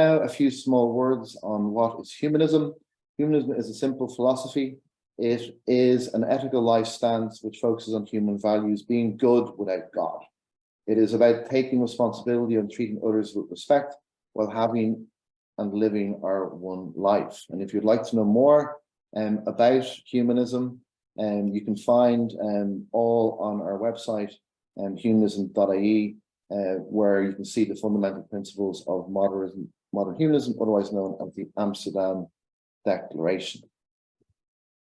now a few small words on what is humanism. Humanism is a simple philosophy. It is an ethical life stance which focuses on human values, being good without God. It is about taking responsibility and treating others with respect while having and living our one life. And if you'd like to know more about humanism, you can find all on our website, humanism.ie, where you can see the fundamental principles of modern humanism, otherwise known as the Amsterdam Declaration.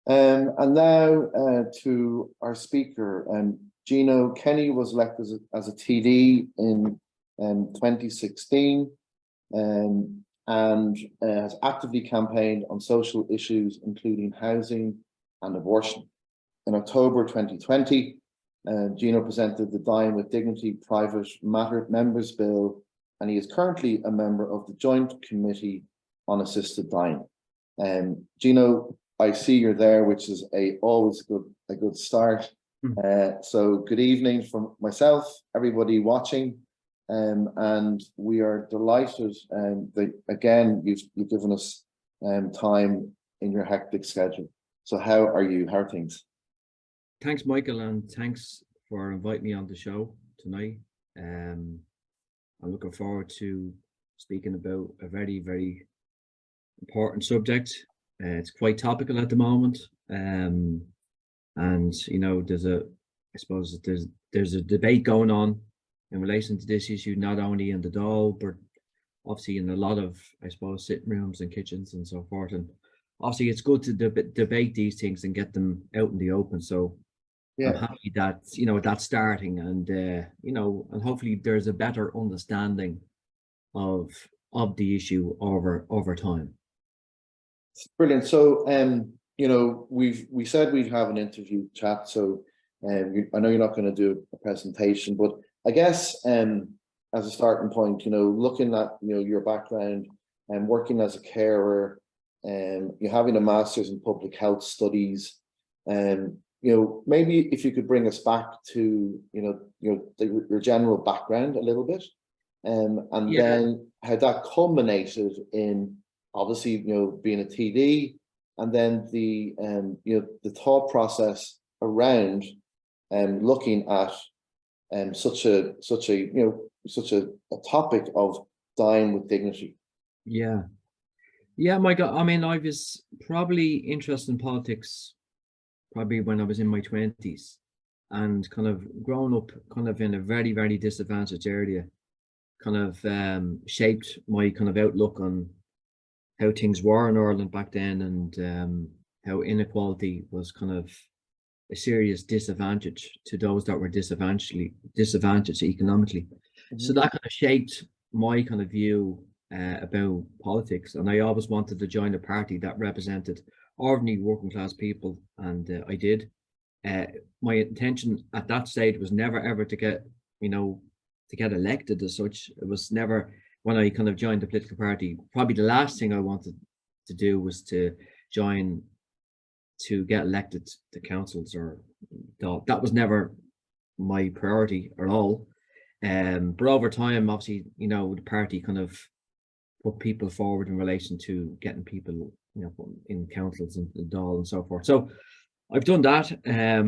And now to our speaker. Gino Kenny was elected as a TD in 2016 and has actively campaigned on social issues, including housing and abortion. In October 2020, Gino presented the Dying with Dignity Private Matter Members Bill, and he is currently a member of the Joint Committee on Assisted Dying. Gino, I see you're there, which is always a good start. So good evening from myself, everybody watching, and we are delighted that again you've given us time in your hectic schedule. So how are you? How are things? Thanks, Michael, and thanks for inviting me on the show tonight. I'm looking forward to speaking about a very, very important subject. It's quite topical at the moment. And you know, I suppose there's a debate going on in relation to this issue, not only in the Dáil, but obviously in a lot of, I suppose, sitting rooms and kitchens and so forth. And obviously it's good to debate these things and get them out in the open. So yeah, I'm happy that, you know, that's starting, and you know, and hopefully there's a better understanding of the issue over time. Brilliant. So you know, we said we'd have an interview chat, so I know you're not going to do a presentation, but I guess as a starting point, you know, looking at, you know, your background and working as a carer, and you're having a master's in public health studies, you know, maybe if you could bring us back to, your general background a little bit, and yeah, then how that culminated in obviously, you know, being a TD, and then the you know, the thought process around looking at such a topic of dying with dignity. Yeah, Michael. I mean, I was probably interested in politics probably when I was in my 20s, and kind of growing up kind of in a very, very disadvantaged area kind of shaped my kind of outlook on how things were in Ireland back then, and how inequality was kind of a serious disadvantage to those that were disadvantaged economically. Mm-hmm. So that kind of shaped my kind of view about politics, and I always wanted to join a party that represented ordinary working class people, and I did. My intention at that stage was never ever to get, you know, to get elected as such. It was never, when I kind of joined the political party, probably the last thing I wanted to do was to join to get elected to councils, or that was never my priority at all. But over time, obviously, you know, the party kind of put people forward in relation to getting people, you know, in councils and the Dáil and so forth. So I've done that.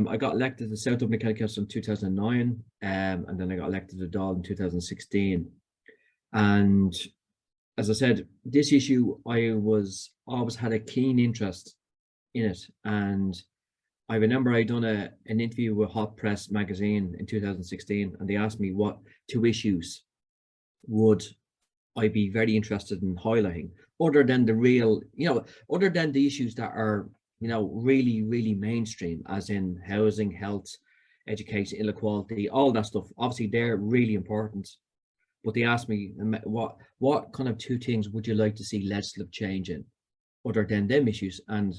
I got elected to South Dublin County Council in 2009, and then I got elected to Dáil in 2016. And as I said, this issue, I always had a keen interest in it. And I remember I done an interview with Hot Press magazine in 2016, and they asked me what two issues would I be very interested in highlighting, other than the real, you know, other than the issues that are, you know, really, really mainstream, as in housing, health, education, inequality, all that stuff. Obviously, they're really important. But they asked me, what kind of two things would you like to see legislative change in, other than them issues? And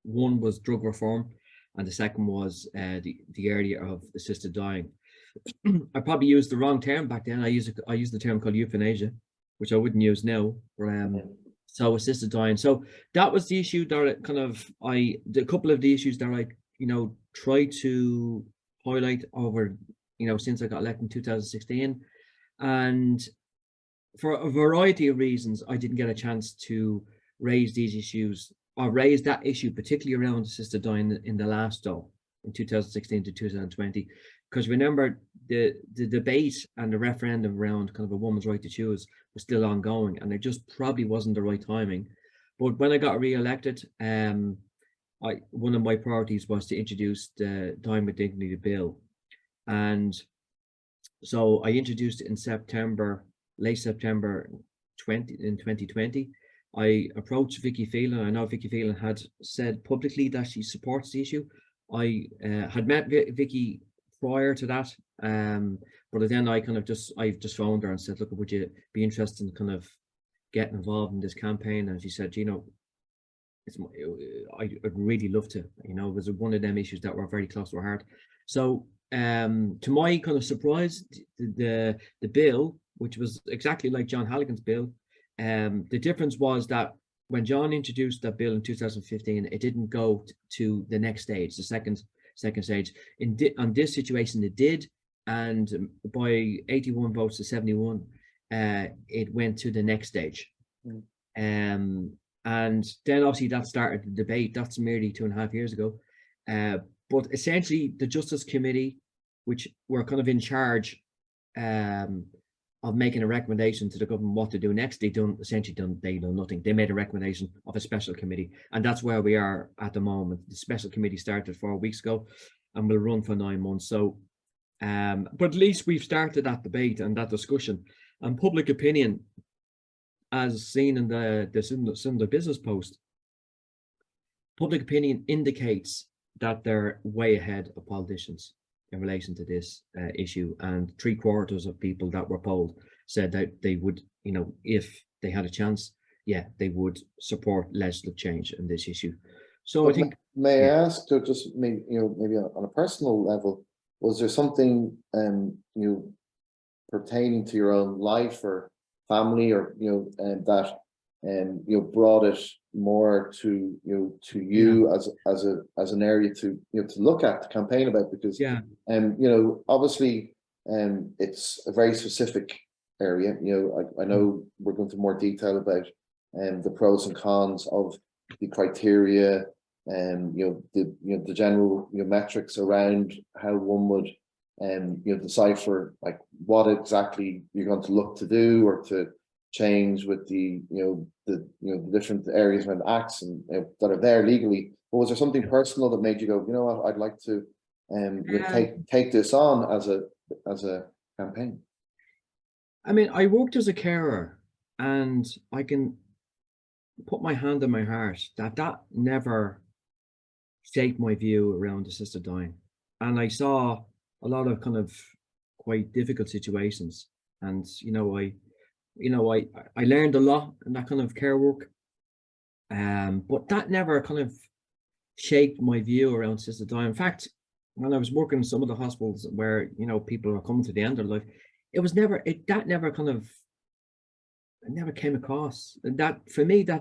one was drug reform, and the second was the area of assisted dying. I probably used the wrong term back then. I used the term called euthanasia, which I wouldn't use now. So assisted dying. So that was the issue that kind of a couple of the issues that I, you know, tried to highlight over, you know, since I got elected in 2016. And for a variety of reasons, I didn't get a chance to raise these issues or raise that issue, particularly around assisted dying in the last Dáil in 2016 to 2020. Because remember, the debate and the referendum around kind of a woman's right to choose was still ongoing, and it just probably wasn't the right timing. But when I got re-elected, one of my priorities was to introduce the Dying with Dignity bill. And so I introduced it in September, late September 2020. I approached Vicky Phelan. I know Vicky Phelan had said publicly that she supports the issue. I had met Vicky prior to that, but then I just phoned her and said, look, would you be interested in kind of getting involved in this campaign? And she said, you know, I'd really love to. You know, it was one of them issues that were very close to her heart. So to my kind of surprise, the bill, which was exactly like John Halligan's bill, the difference was that when John introduced that bill in 2015, it didn't go to the next stage, the second stage. On this situation, it did, and by 81 votes to 71, it went to the next stage. And then obviously that started the debate. That's merely 2.5 years ago. But essentially, the Justice Committee, which were kind of in charge of making a recommendation to the government what to do next, they done nothing. They made a recommendation of a special committee, and that's where we are at the moment. The special committee started 4 weeks ago and will run for 9 months. So, but at least we've started that debate and that discussion, and public opinion, as seen in the Sunday Business Post, public opinion indicates that they're way ahead of politicians in relation to this issue, and 3/4 of people that were polled said that they would, you know, if they had a chance, yeah, they would support legislative change in this issue. So I think, may I ask, to just maybe, you know, maybe on a personal level, was there something you pertaining to your own life or family, or that you know, brought it more to as an area to to look at, to campaign about? Because obviously it's a very specific area. I know we're going into more detail about the pros and cons of the criteria, and the general metrics around how one would decipher like what exactly you're going to look to do or to change with the the different areas around acts and that are there legally. But was there something personal that made you go, you know what, I'd like to take this on as a campaign? I mean, I worked as a carer, and I can put my hand on my heart that never shaped my view around assisted dying. And I saw a lot of kind of quite difficult situations, and I learned a lot in that kind of care work, but that never kind of shaped my view around assisted dying. In fact, when I was working in some of the hospitals where people are coming to the end of their life, it was never I never came across that. For me, I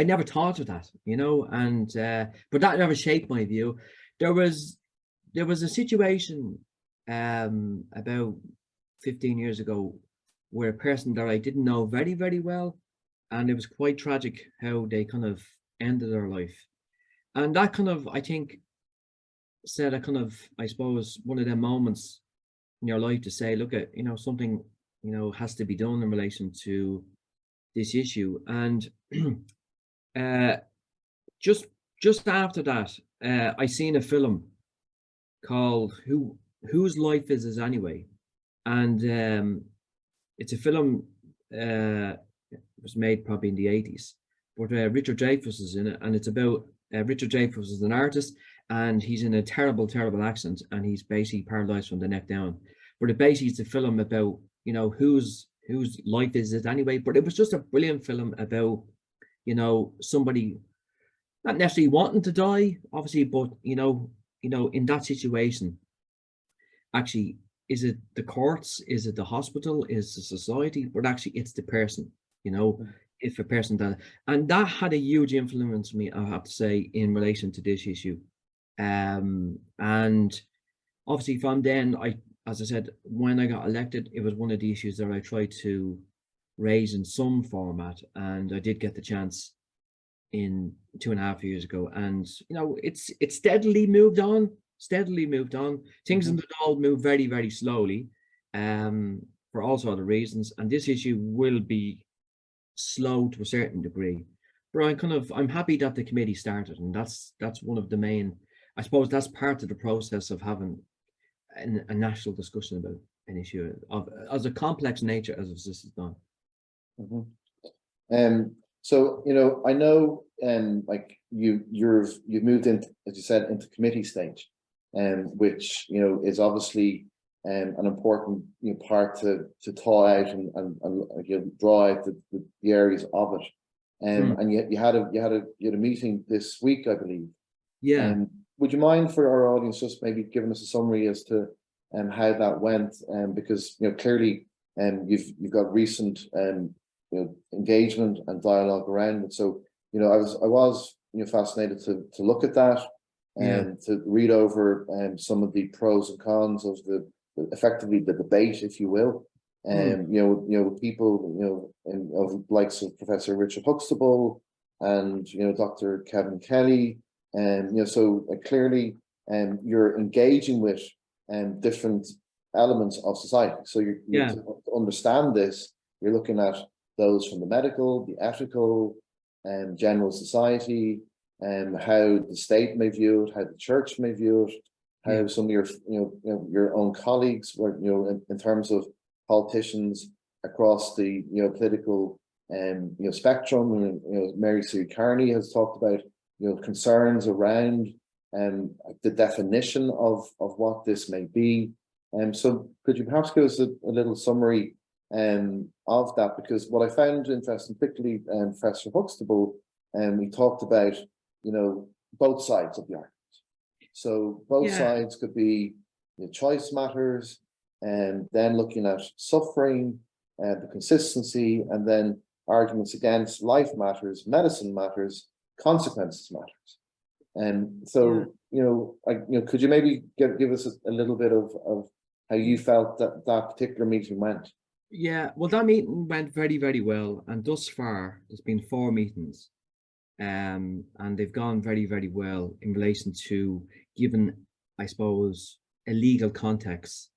never thought of that, and but that never shaped my view. There was a situation about 15 years ago where a person that I didn't know very, very well, and it was quite tragic how they kind of ended their life. And that kind of, I think, set a kind of, I suppose, one of them moments in your life to say, look at, something, has to be done in relation to this issue. And just after that, I seen a film called Whose Life Is This Anyway? And it's a film, it was made probably in the 80s, but Richard Dreyfuss is in it, and it's about Richard Dreyfuss is an artist, and he's in a terrible, terrible accident, and he's basically paralyzed from the neck down. But it basically is a film about, whose life is it anyway? But it was just a brilliant film about, somebody not necessarily wanting to die, obviously, but in that situation, actually, is it the courts? Is it the hospital? Is the society? But actually, it's the person. If a person does, and that had a huge influence on me, I have to say, in relation to this issue. And obviously, from then, as I said, when I got elected, it was one of the issues that I tried to raised in some format, and I did get the chance in 2.5 years ago, and it's steadily moved on. Things in Mhm. the Dáil move very, very slowly, for all sort of reasons, and this issue will be slow to a certain degree. But I'm happy that the committee started, and that's one of the main. I suppose that's part of the process of having a national discussion about an issue of as a complex nature as this is done. Mhm. So I know, like you've moved into, as you said, into committee stage, which is obviously an important part to thaw out and draw out the areas of it. And you had a meeting this week, I believe. Yeah, Would you mind, for our audience, just maybe giving us a summary as to how that went? Because clearly you've got recent engagement and dialogue around it. So I was fascinated to look at that yeah, and to read over some of the pros and cons of effectively the debate, if you will. People of likes of Professor Richard Huxtable and Dr. Kevin Kelly, and so clearly you're engaging with different elements of society. So you yeah, to understand this, you're looking at those from the medical, the ethical, and general society, and how the state may view it, how the church may view it, yeah, how some of your your own colleagues were in terms of politicians across the political spectrum. Mary Sue Carney has talked about concerns around the definition of what this may be. So could you perhaps give us a little summary of that? Because what I found interesting, particularly Professor Huxtable, he talked about both sides of the argument. So both yeah, sides could be choice matters, and then looking at suffering, the consistency, and then arguments against life matters, medicine matters, consequences matters. And yeah. so, could you maybe give us a little bit of how you felt that particular meeting went? Yeah, well, that meeting went very, very well, and thus far there's been 4 meetings, and they've gone very, very well in relation to giving, I suppose, a legal context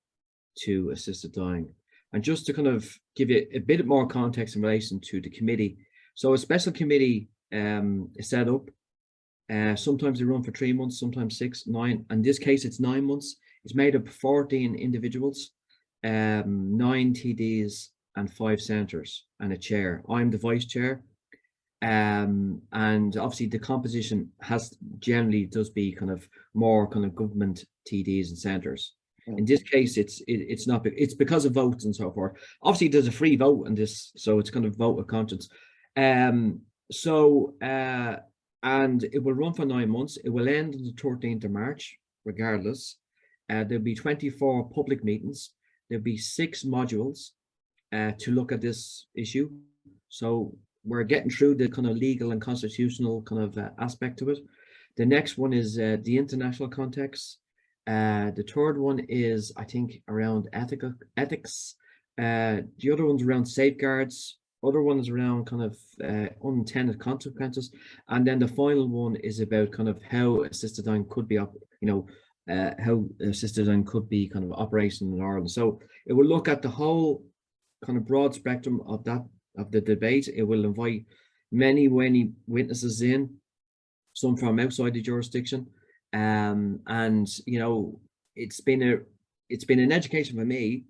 to assisted dying. And just to kind of give you a bit more context in relation to the committee, so a special committee is set up. Sometimes they run for 3 months, sometimes 6, 9. In this case, it's 9 months. It's made up of 14 individuals, 9 TDs, and 5 centres, and a chair. I'm the vice chair. And obviously the composition has generally does be kind of more kind of government TDs and centres. In this case, it's not, it's because of votes and so forth. Obviously, there's a free vote in this, so it's kind of vote of conscience. So and it will run for 9 months. It will end on the 13th of March, regardless. There'll be 24 public meetings. There'll be 6 modules to look at this issue. So we're getting through the kind of legal and constitutional kind of aspect of it. The next one is the international context. The third one is, I think, around ethics. The other one's around safeguards. Other one is around kind of unintended consequences. And then the final one is about kind of how assisted dying could be, how assisted dying could be kind of operating in Ireland. So it will look at the whole kind of broad spectrum of the debate. It will invite many witnesses in, some from outside the jurisdiction, and it's been an education for me,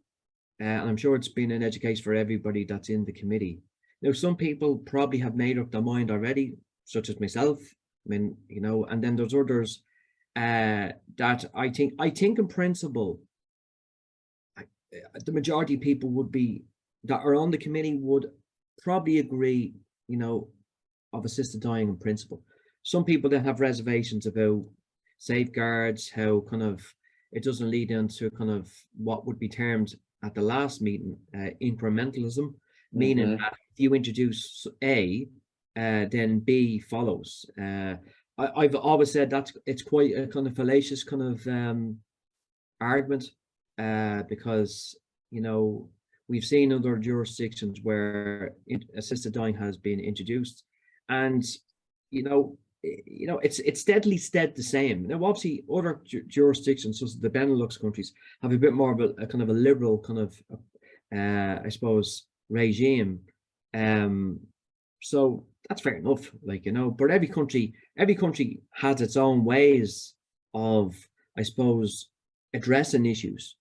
and I'm sure it's been an education for everybody that's in the committee. Now, some people probably have made up their mind already, such as myself. I mean, and then there's others that I think in principle, the majority of people that are on the committee would probably agree, of assisted dying in principle. Some people then have reservations about safeguards, how kind of it doesn't lead into kind of what would be termed at the last meeting incrementalism, meaning that if you introduce A, then B follows. I've always said that it's quite a kind of fallacious kind of argument, because We've seen other jurisdictions where assisted dying has been introduced, and it's steadily stayed the same. Now, obviously, other jurisdictions, such as the Benelux countries, have a bit more of a kind of a liberal kind of, I suppose, regime. So that's fair enough, but every country has its own ways of, I suppose, addressing issues,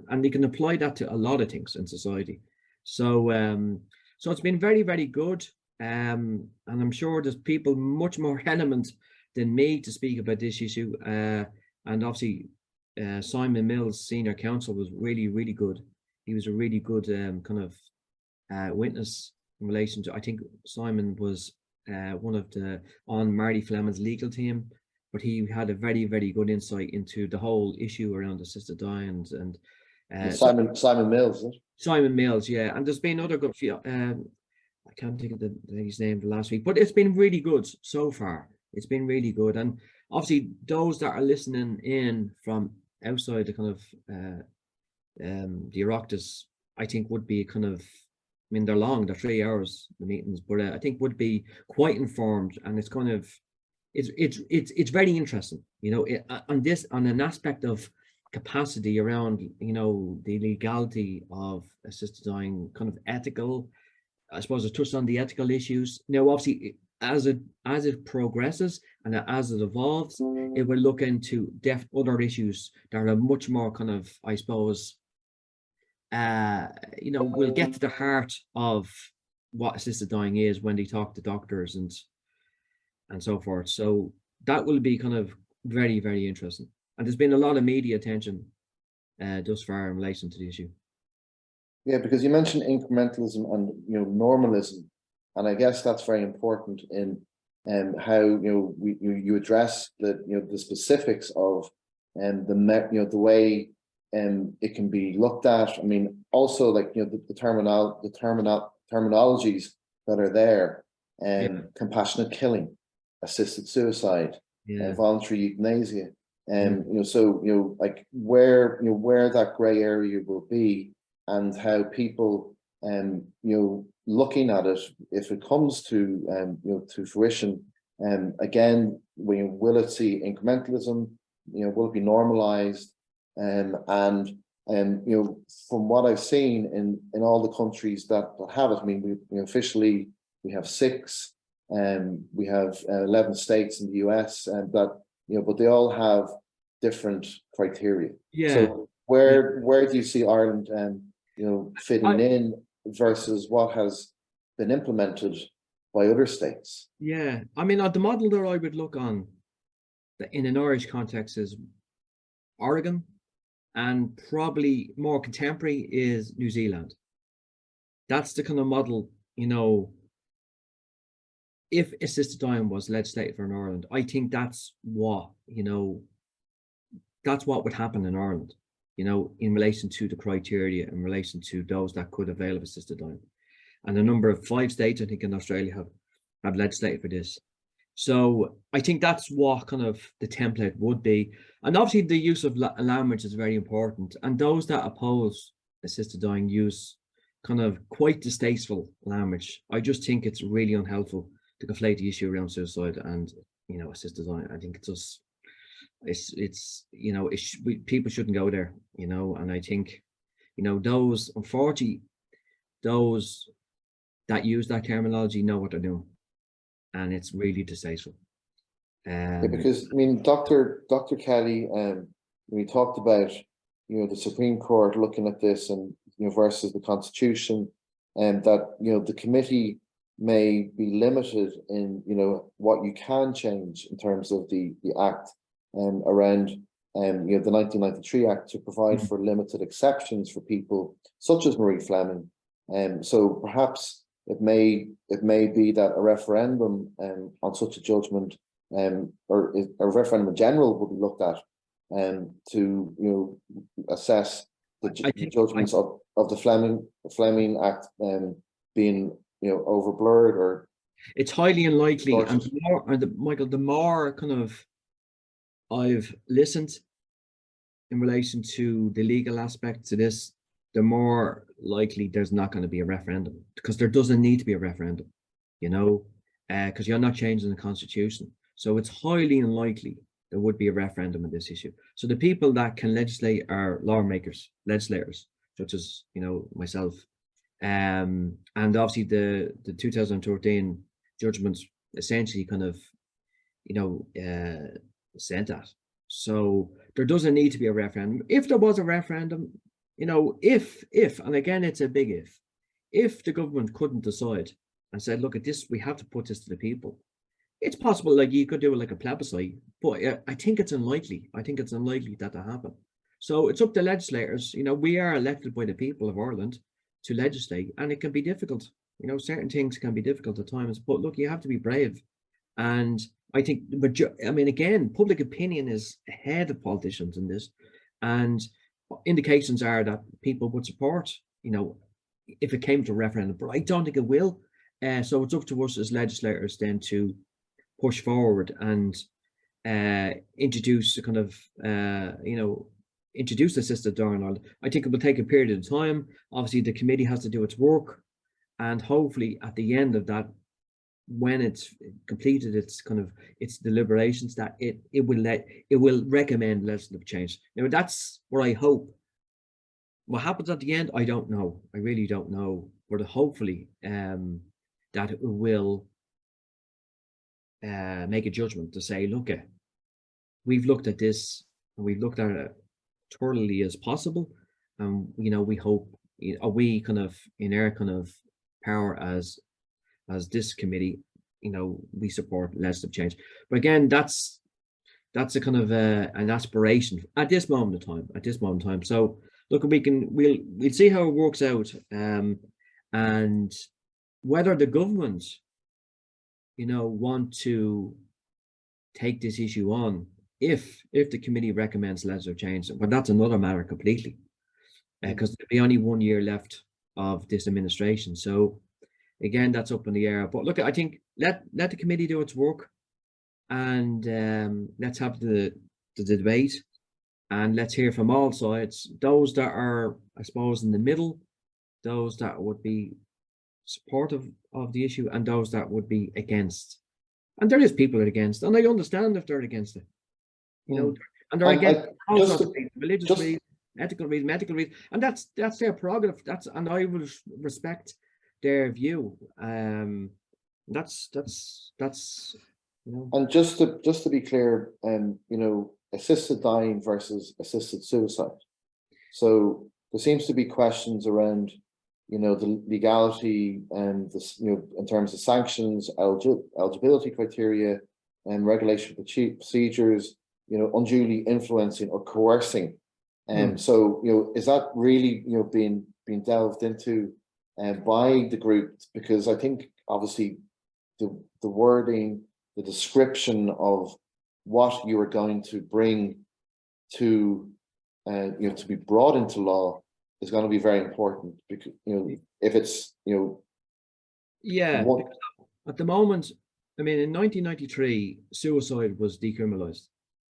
and they can apply that to a lot of things in society. So so it's been very, very good. And I'm sure there's people much more eloquent than me to speak about this issue. And obviously, Simon Mills, senior counsel, was really, really good. He was a really good kind of witness in relation to. I think Simon was one of the on Marty Fleming's legal team, but he had a very, very good insight into the whole issue around assisted dying and Simon Mills. Isn't it? Simon Mills, yeah. And there's been other good few. I can't think of his name last week, but it's been really good so far. It's been really good, and obviously those that are listening in from outside the kind of the Oireachtas, I think would be kind of. I mean, they're long; they're 3 hours the meetings, but I think would be quite informed, and it's kind of it's very interesting, on an aspect of capacity around the legality of assisted dying, kind of ethical. I suppose it touched on the ethical issues. Now, obviously, as it progresses and as it evolves, it will look into other issues that are much more kind of, I suppose, we'll get to the heart of what assisted dying is when they talk to doctors and so forth. So that will be kind of very, very interesting. And there's been a lot of media attention thus far in relation to the issue. Yeah, because you mentioned incrementalism and normalism, and I guess that's very important in how you address the specifics of the way it can be looked at. I mean, also the terminologies that are there, compassionate killing, assisted suicide, voluntary euthanasia, like where that gray area will be. And how people, looking at it, if it comes to, to fruition, again, will it see incrementalism? Will it be normalized? And from what I've seen in all the countries that have it, I mean, officially we have 6, and we have 11 states in the US, and but they all have different criteria. Yeah. So where do you see Ireland fitting in versus what has been implemented by other states? Yeah, I mean, the model that I would look on in an Irish context is Oregon, and probably more contemporary is New Zealand. That's the kind of model, if assisted dying was legislated for in Ireland, I think that's what would happen in Ireland. In relation to the criteria, in relation to those that could avail of assisted dying. And a number of 5 states, I think, in Australia have legislated for this. So I think that's what kind of the template would be. And obviously the use of language is very important. And those that oppose assisted dying use kind of quite distasteful language. I just think it's really unhelpful to conflate the issue around suicide and, assisted dying. I think it's just... people shouldn't go there, and I think, those, unfortunately, those that use that terminology know what they're doing, and it's really distasteful. Because I mean, Dr. Kelly, we talked about, the Supreme Court looking at this and, versus the Constitution, and that, the committee may be limited in, what you can change in terms of the act. Around the 1993 Act to provide for limited exceptions for people such as Marie Fleming. So perhaps it may be that a referendum on such a judgment, or a referendum in general, will be looked at to assess the judgments of the Fleming Act being overblurred, or it's highly unlikely. And Michael, the more kind of I've listened in relation to the legal aspects of this, the more likely there's not going to be a referendum, because there doesn't need to be a referendum, you know, because you're not changing the constitution. So it's highly unlikely there would be a referendum on this issue. So the people that can legislate are lawmakers, legislators, such as, you know, myself. And obviously the 2013 judgments essentially kind of, you know, said that. So there doesn't need to be a referendum. If there was a referendum, you know, if, and again, it's a big if the government couldn't decide and said, look at this, we have to put this to the people. It's possible, like you could do it like a plebiscite, but I think it's unlikely. I think it's unlikely that to happen. So it's up to legislators. You know, we are elected by the people of Ireland to legislate, and it can be difficult. You know, certain things can be difficult at times, but look, you have to be brave. And I think, I mean, again, public opinion is ahead of politicians in this, and indications are that people would support, you know, if it came to a referendum, but I don't think it will. So it's up to us as legislators then to push forward and introduce a kind of, you know, introduce assisted dying in Ireland. I think it will take a period of time. Obviously, the committee has to do its work, and hopefully at the end of that, when it's completed its kind of its deliberations, that it will recommend legislative change. Now that's what I hope. What happens at the end, I don't know. I really don't know. But hopefully that it will make a judgment to say, look, we've looked at this and we've looked at it thoroughly as possible, and you know, we hope, you know, we kind of in our kind of power as this committee, you know, we support legislative change. But again, that's a kind of an aspiration at this moment in time. At this moment in time, so look, we'll see how it works out, and whether the government, you know, want to take this issue on. If the committee recommends legislative change, but that's another matter completely, because there'll be only 1 year left of this administration. So again, that's up in the air. But look, I think let the committee do its work, and let's have the debate, and let's hear from all sides. Those that are, I suppose, in the middle, those that would be supportive of the issue, and those that would be against. And there is people that are against, and I understand if they're against it. You know, and they're against all sorts of things, religious reasons, ethical reasons, medical reasons, and that's their prerogative. And I will respect their view. That's you know. And just to be clear, you know, assisted dying versus assisted suicide. So there seems to be questions around, you know, the legality and this, you know, in terms of sanctions, eligibility criteria, and regulation procedures, you know, unduly influencing or coercing. And so, you know, is that really, you know, being delved into by the group? Because I think obviously the wording, the description of what you are going to bring to, you know, to be brought into law is going to be very important, because, you know, if it's, you know, yeah, at the moment, I mean, in 1993, suicide was decriminalized.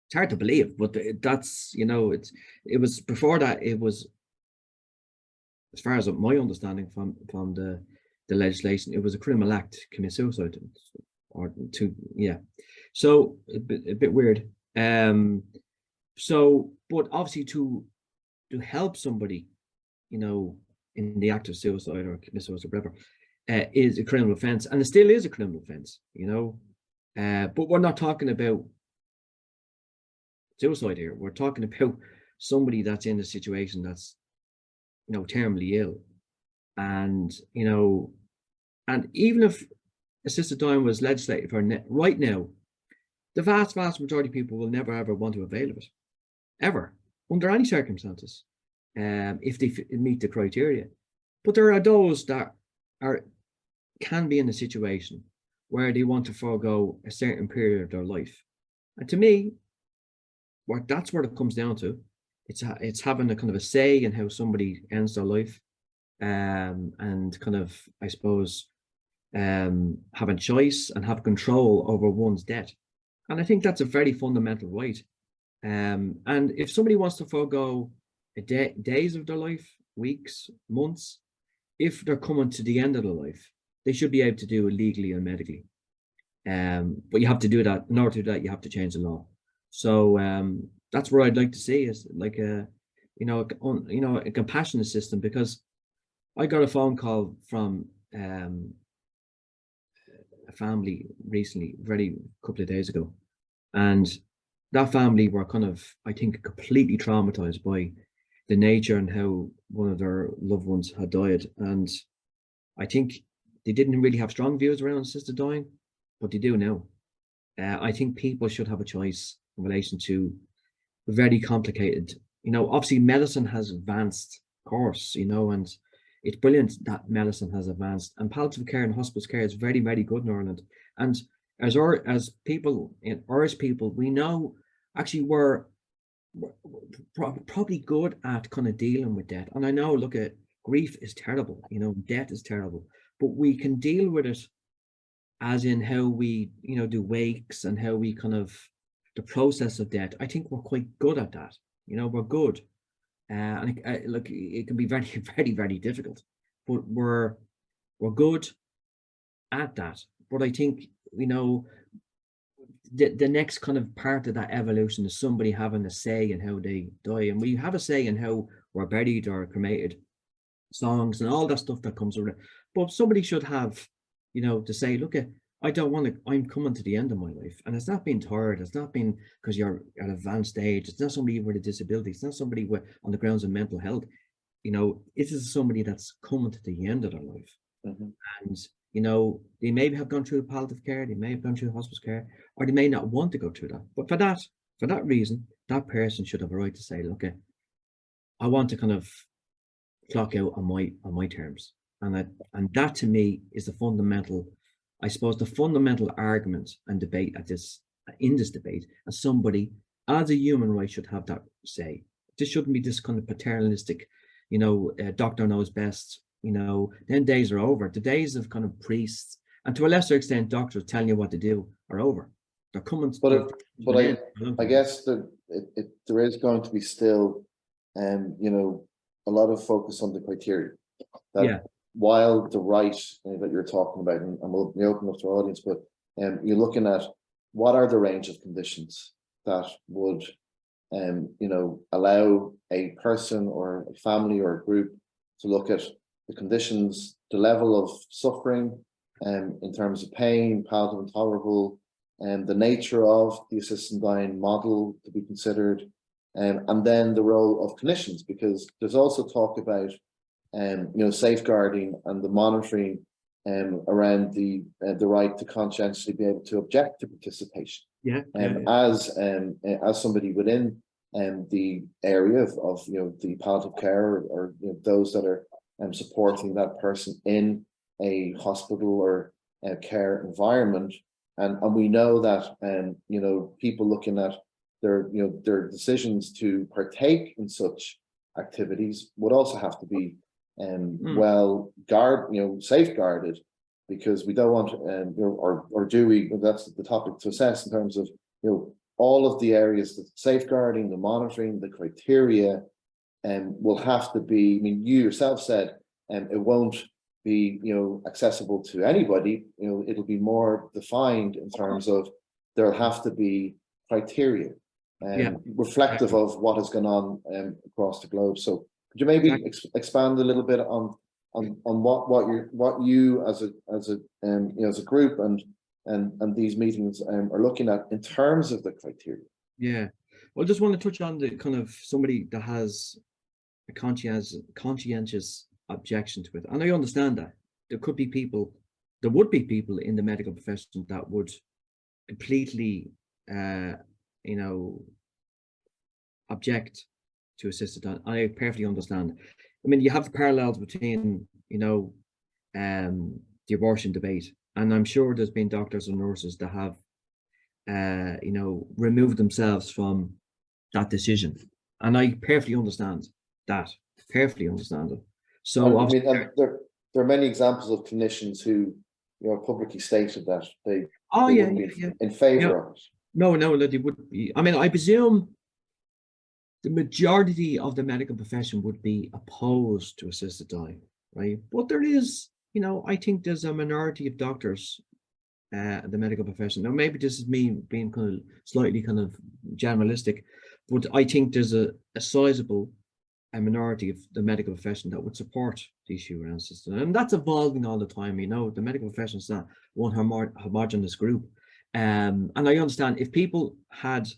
It's hard to believe, but that's, you know, it was before that. It was, as far as my understanding from the legislation, it was a criminal act to commit suicide, or to, yeah. So a bit weird. So, but obviously to help somebody, you know, in the act of suicide or commit suicide, whatever, is a criminal offence, and it still is a criminal offence, you know. But we're not talking about suicide here. We're talking about somebody that's in a situation that's, you know, terminally ill, and, you know, and even if assisted dying was legislated for right now, the vast majority of people will never ever want to avail of it, ever, under any circumstances, if they meet the criteria. But there are those that can be in a situation where they want to forego a certain period of their life, and to me, that's what it comes down to. It's having a kind of a say in how somebody ends their life, and kind of, I suppose, having choice and have control over one's death. And I think that's a very fundamental right. And if somebody wants to forego days of their life, weeks, months, if they're coming to the end of their life, they should be able to do it legally and medically. But you have to do that. In order to do that, you have to change the law. So that's what I'd like to see, is like a compassionate system. Because I got a phone call from a family recently, very couple of days ago, and that family were kind of, I think, completely traumatized by the nature and how one of their loved ones had died. And I think they didn't really have strong views around assisted dying, but they do now. I think people should have a choice in relation to very complicated, obviously medicine has advanced, of course, and it's brilliant that medicine has advanced, and palliative care and hospice care is very, very good in Ireland. And as people, in Irish people, we know actually we're probably good at kind of dealing with death. And I know, look, at grief is terrible, death is terrible, but we can deal with it as in how we, do wakes and how we kind of, the process of death. I think we're quite good at that. We're good. And look, it can be very, very, very difficult, but we're good at that. But I think, the next kind of part of that evolution is somebody having a say in how they die. And we have a say in how we're buried or cremated, songs and all that stuff that comes around. But somebody should have, to say, look, I don't want to, I'm coming to the end of my life. And it's not being tired. It's not being because you're at advanced age. It's not somebody with a disability. It's not somebody with, on the grounds of mental health. This is somebody that's coming to the end of their life. Mm-hmm. And, they may have gone through palliative care, they may have gone through hospice care, or they may not want to go through that. But for that reason, that person should have a right to say, look, I want to kind of clock out on my terms. And that to me is the fundamental, I suppose, the fundamental argument and debate in this debate, and somebody as a human right should have that say. This shouldn't be this kind of paternalistic, doctor knows best. Then days are over. The days of kind of priests, and to a lesser extent doctors, telling you what to do are over. They're coming. I guess there is going to be still, a lot of focus on the criteria. While the right that you're talking about, and we'll open up to our audience, but you're looking at what are the range of conditions that would, allow a person or a family or a group to look at the conditions, the level of suffering, in terms of pain, palliative and tolerable, and the nature of the assisted dying model to be considered, and then the role of clinicians, because there's also talk about, safeguarding and the monitoring around the right to conscientiously be able to object to participation. As somebody within the area of the palliative care or those that are supporting that person in a hospital or a care environment, and we know that people looking at their decisions to partake in such activities would also have to be safeguarded, because we don't want or do we, that's the topic to assess in terms of all of the areas, the safeguarding, the monitoring, the criteria, will have to be, I mean, you yourself said, it won't be, accessible to anybody. It'll be more defined in terms of there'll have to be criteria reflective of what has gone on across the globe. So could you maybe expand a little bit on what you as a group and these meetings are looking at in terms of the criteria? Yeah, well, I just want to touch on the kind of somebody that has a conscientious objection to it, and I understand that there would be people in the medical profession that would completely, object to assisted dying. I perfectly understand. I mean, you have parallels between, the abortion debate, and I'm sure there's been doctors and nurses that have, removed themselves from that decision, and I perfectly understand that. Perfectly understand it. So I mean, there are many examples of clinicians who, publicly stated that they wouldn't be in favor of it. No, they would be. I mean, I presume the majority of the medical profession would be opposed to assisted dying, right? But there is, you know, I think there's a minority of doctors, the medical profession. Now, maybe this is me being kind of slightly kind of generalistic, but I think there's a sizable a minority of the medical profession that would support the issue around assisted dying. And that's evolving all the time. You know, the medical profession is not one homogenous group. And I understand if people had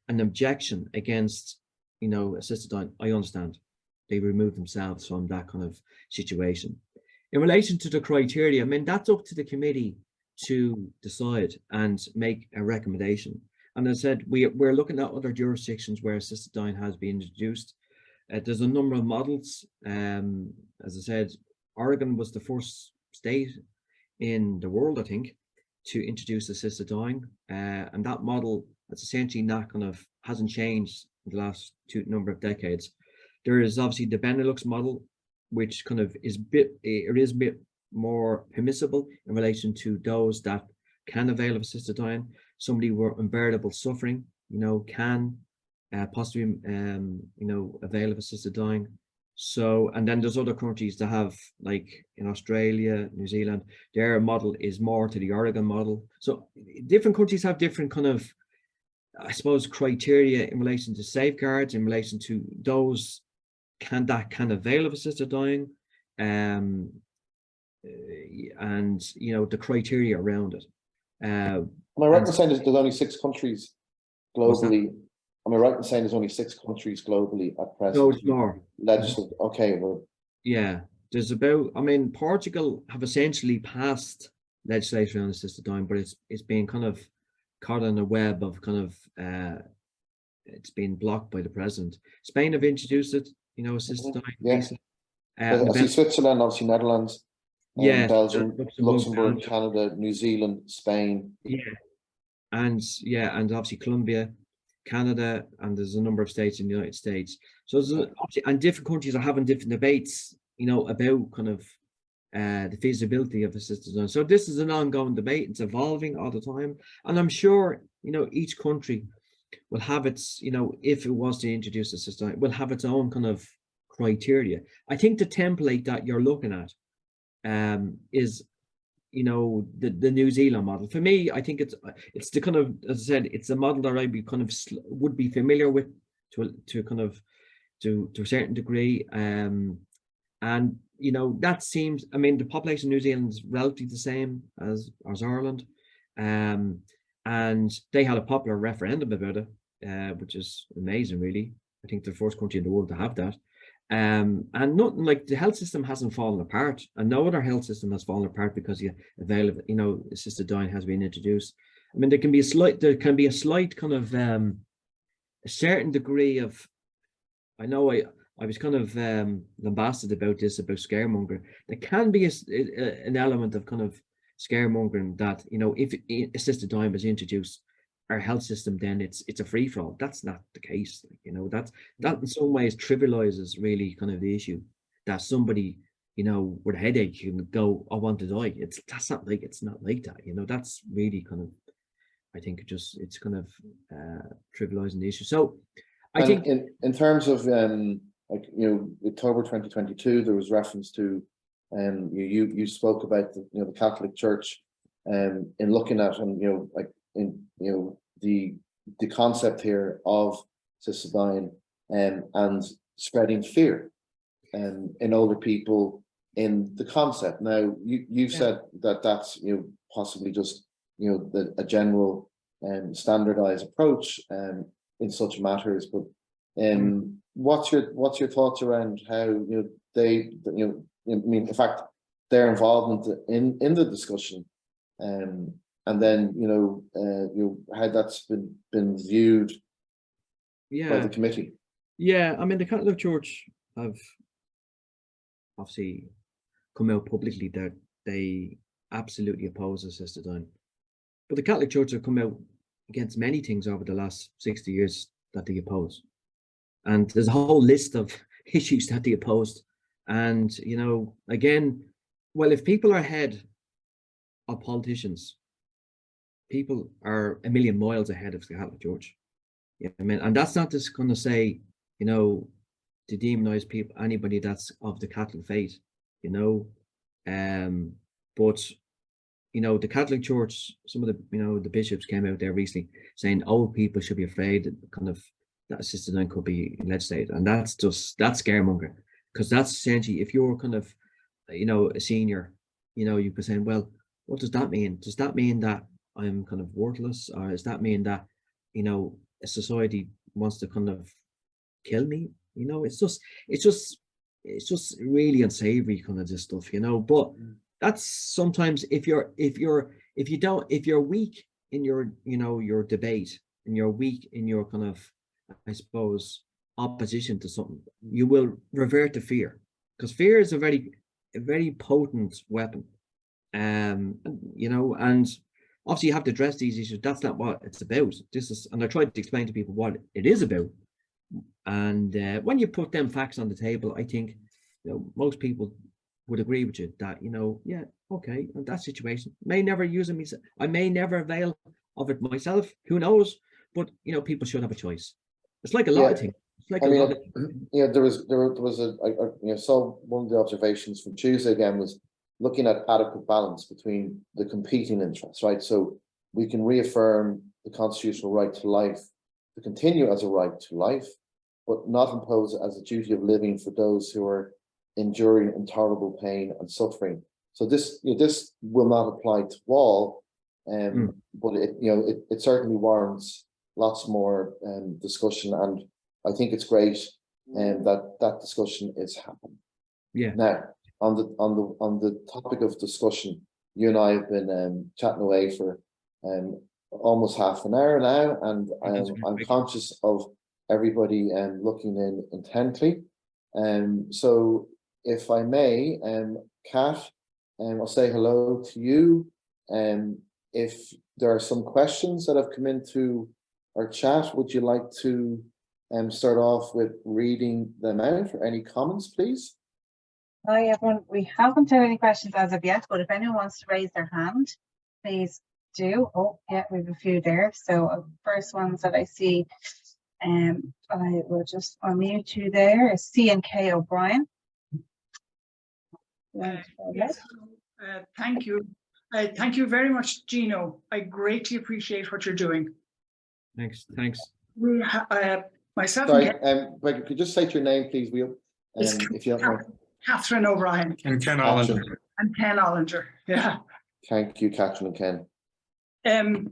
an objection against, you know, assisted dying, I understand. They remove themselves from that kind of situation. In relation to the criteria, I mean, that's up to the committee to decide and make a recommendation. And as I said, we're looking at other jurisdictions where assisted dying has been introduced. There's a number of models. As I said, Oregon was the first state in the world, I think, to introduce assisted dying. And that model has essentially not kind of hasn't changed in the last number of decades. There is obviously the Benelux model, which kind of is a bit more permissible in relation to those that can avail of assisted dying. Somebody with unbearable suffering, you know, can possibly, you know, avail of assisted dying. So, and then there's other countries that have, like in Australia, New Zealand, their model is more to the Oregon model. So different countries have different kind of, I suppose, criteria in relation to safeguards, in relation to those that can avail of assisted dying, and you know, the criteria around it. Am I right in saying there's only 6 countries globally? Am I right in saying there's only 6 countries globally at present? No, it's more. Legislative. Okay, well. Yeah, there's about. I mean, Portugal have essentially passed legislation on assisted dying, but it's been kind of caught in a web of kind of it's been blocked by the president. Spain have introduced it, you know, assisted dying. Yeah. I see Switzerland, obviously Netherlands, Belgium, Luxembourg, Canada, New Zealand, Spain. Yeah, and obviously Colombia, Canada, and there's a number of states in the United States. So and different countries are having different debates, you know, about kind of the feasibility of assisted dying. So this is an ongoing debate. It's evolving all the time, and I'm sure, you know, each country will have its, you know, if it was to introduce assisted dying, will have its own kind of criteria. I think the template that you're looking at is, you know, the New Zealand model. For me, I think it's the kind of, as I said, it's a model that I would be familiar with to kind of to a certain degree. And you know, that seems, I mean, the population of New Zealand is relatively the same as Ireland. And they had a popular referendum about it, which is amazing, really. I think they're the first country in the world to have that. And nothing, like, the health system hasn't fallen apart, and no other health system has fallen apart because you avail of, you know, assisted dying has been introduced. I mean, there can be a slight kind of a certain degree of, I know I was kind of lambasted about this, about scaremongering. There can be an element of kind of scaremongering that, you know, if assisted dying was introduced, our health system, then it's a free for all. That's not the case. You know, that in some ways trivializes really kind of the issue that somebody, you know, with a headache can go, I want to die. It's not like that. You know, that's really kind of, I think it's kind of trivializing the issue. So I think in terms of like, you know, October 2022, there was reference to you spoke about the, you know, the Catholic Church in looking at, and, you know, like, in, you know, the concept here of assisted dying and spreading fear in older people in the concept. Now you said that that's, you know, possibly just, you know, a general standardized approach in such matters, but what's your thoughts around how, you know, they, you know, I mean, in fact, their involvement in the discussion, and then, you know, how that's been viewed by the committee. Yeah, I mean, the Catholic Church have obviously come out publicly that they absolutely oppose assisted dying, but the Catholic Church have come out against many things over the last 60 years that they oppose, and there's a whole list of issues that they opposed. And, you know, again, well, if people are ahead of politicians, people are a million miles ahead of the Catholic Church. Yeah, I mean, and that's not just going to say, you know, to demonize people, anybody that's of the Catholic faith, you know. But you know, the Catholic Church, some of the, you know, the bishops came out there recently saying old people should be afraid that kind of that assisted dying could be legislated, and that's scaremongering, because that's essentially, if you're kind of, you know, a senior, you know, you could say, well, what does that mean? Does that mean that I'm kind of worthless, or does that mean that, you know, a society wants to kind of kill me? You know, it's just really unsavory kind of this stuff, you know. But that's sometimes, if you're weak in your, you know, your debate, and you're weak in your kind of, I suppose, opposition to something, you will revert to fear, because fear is a very potent weapon. You know, and obviously you have to address these issues. That's not what it's about. This is, and I tried to explain to people what it is about. And when you put them facts on the table, I think, you know, most people would agree with you that, you know, yeah, okay, in that situation, may never use it myself. I may never avail of it myself. Who knows? But, you know, people should have a choice. It's like a lot of things. It's like I a mean, lot of, you know, there was you know, so one of the observations from Tuesday again was looking at adequate balance between the competing interests, right? So we can reaffirm the constitutional right to life to continue as a right to life, but not impose it as a duty of living for those who are enduring intolerable pain and suffering. So this, you know, this will not apply to all, but it, you know, it certainly warrants lots more discussion, and I think it's great that discussion is happening. yeah. Now, on the topic of discussion, you and I have been chatting away for almost half an hour now, and I'm conscious of everybody looking in intently. So if I may, Kat, I'll say hello to you. If there are some questions that have come into our chat, would you like to start off with reading them out, or any comments, please? Hi everyone, we haven't had any questions as of yet, but if anyone wants to raise their hand, please do. Oh yeah, we have a few there. So first ones that I see, I will just unmute you there, is C&K O'Brien. Yes, thank you. Thank you very much, Gino. I greatly appreciate what you're doing. Thanks. We myself Sorry, and Greg, could you just state your name, please, Will? If you don't mind. Catherine O'Brien. And Ken Ollinger. And Ken Ollinger, yeah. Thank you, Catherine and Ken.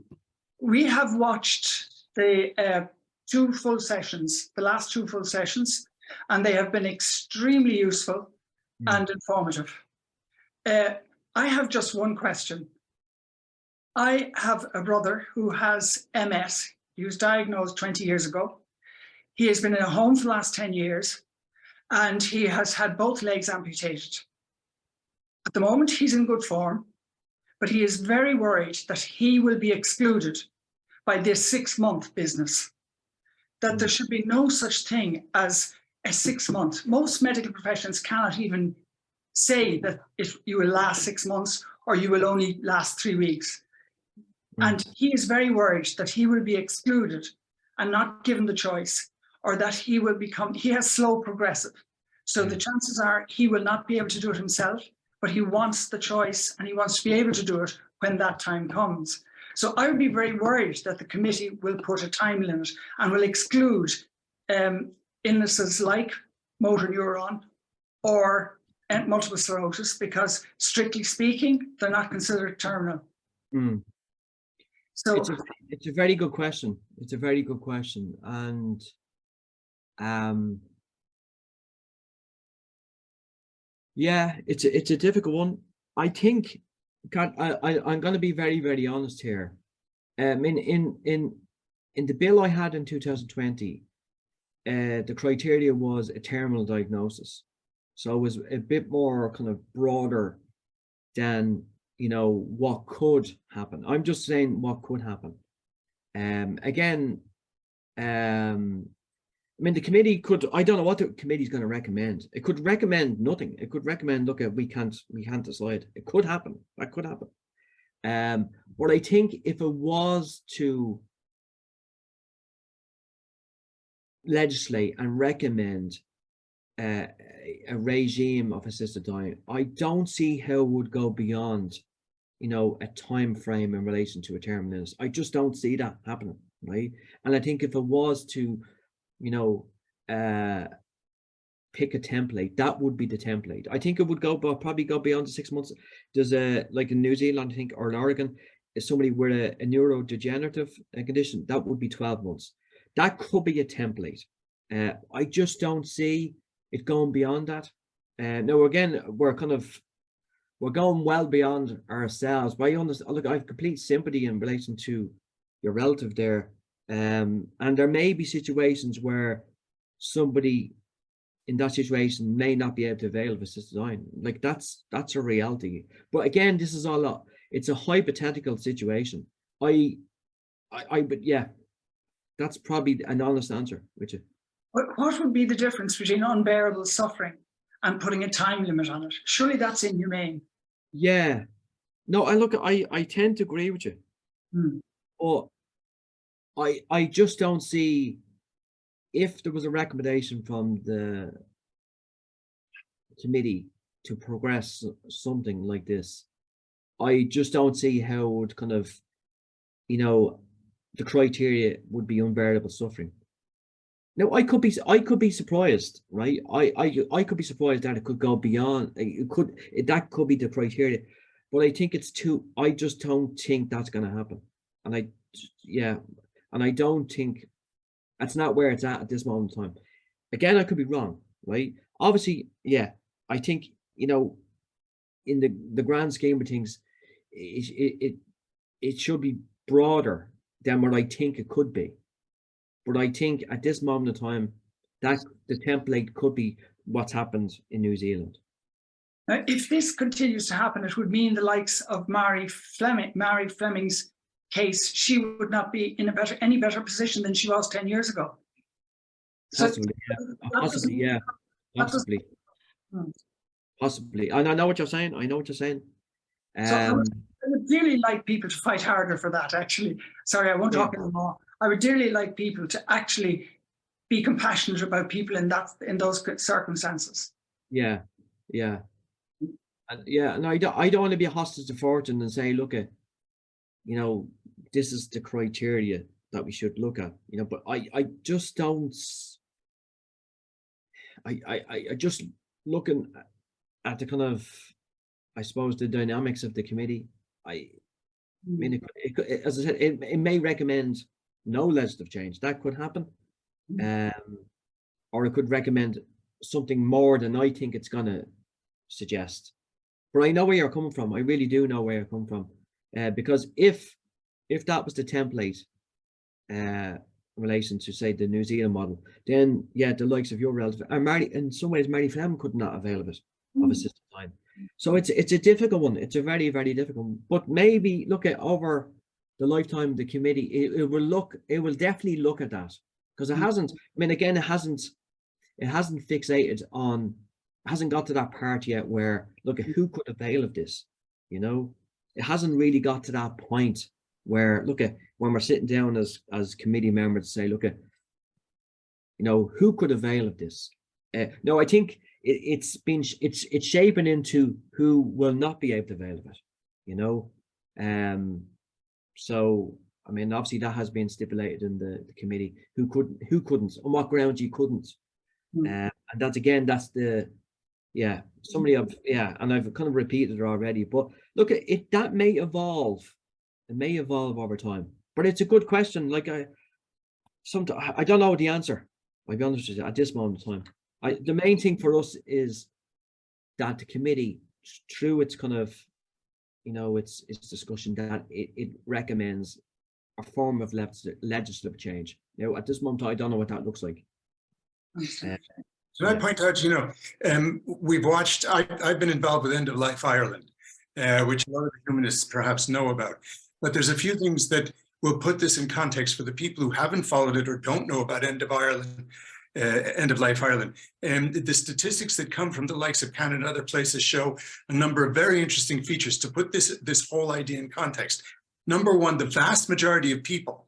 We have watched the two full sessions, the last two full sessions, and they have been extremely useful and informative. I have just one question. I have a brother who has MS. He was diagnosed 20 years ago. He has been in a home for the last 10 years, and he has had both legs amputated. At the moment, he's in good form, but he is very worried that he will be excluded by this 6-month business, that there should be no such thing as a 6 month. Most medical professions cannot even say that if you will last 6 months or you will only last 3 weeks. And he is very worried that he will be excluded and not given the choice, or that he will become, he has slow progressive. So the chances are he will not be able to do it himself, but he wants the choice and he wants to be able to do it when that time comes. So I would be very worried that the committee will put a time limit and will exclude illnesses like motor neuron or multiple sclerosis, because strictly speaking, they're not considered terminal. So it's a very good question. It's a very good question. And yeah, it's a difficult one. I think I'm going to be very, very honest here. In the bill I had in 2020, the criteria was a terminal diagnosis, so it was a bit more kind of broader than, you know, what could happen. I'm just saying what could happen. Again, I mean, the committee could, I don't know what the committee is going to recommend. It could recommend nothing. It could recommend, look, we can't decide. It could happen. That could happen. But I think if it was to legislate and recommend a regime of assisted dying, I don't see how it would go beyond, you know, a time frame in relation to a terminal illness. I just don't see that happening, right? And I think if it was to, you know, pick a template, that would be the template. I think it would go, but probably go beyond the 6 months. There's like in New Zealand, I think, or in Oregon, is somebody with a neurodegenerative condition, that would be 12 months. That could be a template. I just don't see it going beyond that. Now, again, we're going well beyond ourselves. But I understand, look, I have complete sympathy in relation to your relative there. And there may be situations where somebody in that situation may not be able to avail of assisted dying. Like that's a reality. But again, this is all, it's a hypothetical situation. But yeah, that's probably an honest answer, Richard. What would be the difference between unbearable suffering and putting a time limit on it? Surely that's inhumane. Yeah. No, I tend to agree with you. But I just don't see, if there was a recommendation from the committee to progress something like this, I just don't see how it would kind of, you know, the criteria would be unbearable suffering. Now, I could be surprised, right? I could be surprised that it could go beyond. That could be the criteria, but I think it's too. I just don't think that's going to happen, and I don't think that's not where it's at this moment in time. Again, I could be wrong, right? Obviously, yeah, I think, you know, in the grand scheme of things, it should be broader than what I think it could be. But I think at this moment in time, that the template could be what's happened in New Zealand. Now, if this continues to happen, it would mean the likes of Mary Fleming's case, she would not be in any better position than she was 10 years ago. Possibly, yeah. Possibly. And I know what you're saying. So I would dearly like people to fight harder for that, actually. Sorry, I won't talk anymore. I would dearly like people to actually be compassionate about people in those circumstances. Yeah. And I don't want to be a hostage to fortune and say, look at, you know, this is the criteria that we should look at, you know, but I just don't, I just looking at the kind of, I suppose, the dynamics of the committee. I mean, as I said, it may recommend no legislative change. That could happen. Or it could recommend something more than I think it's going to suggest. But I know where you're coming from. I really do know where you're coming from. Because if that was the template in relation to, say, the New Zealand model, then yeah, the likes of your relative, in some ways, Mary Fleming could not avail of it, of assisted dying. So it's a difficult one. It's a very, very difficult one. But maybe look at over the lifetime of the committee, it will definitely look at that, because it hasn't. I mean, again, it hasn't fixated on, hasn't got to that part yet where look at who could avail of this. You know, it hasn't really got to that point where look at when we're sitting down as committee members to say, look at, you know, who could avail of this. No, I think it's shaping into who will not be able to avail of it. You know, so I mean, obviously that has been stipulated in the committee. Who couldn't, on what grounds you couldn't, and that's the somebody and I've kind of repeated it already. But look, that may evolve. It may evolve over time. But it's a good question. Like I don't know the answer. I'll be honest with you, at this moment in time. The main thing for us is that the committee, through its kind of, you know, its discussion, that it recommends a form of legislative change. Now, at this moment, I don't know what that looks like. Can I point out, you know, we've watched, I've been involved with End of Life Ireland, which a lot of the humanists perhaps know about. But there's a few things that will put this in context for the people who haven't followed it or don't know about End of Life Ireland. The statistics that come from the likes of Canada and other places show a number of very interesting features to put this whole idea in context. Number one, the vast majority of people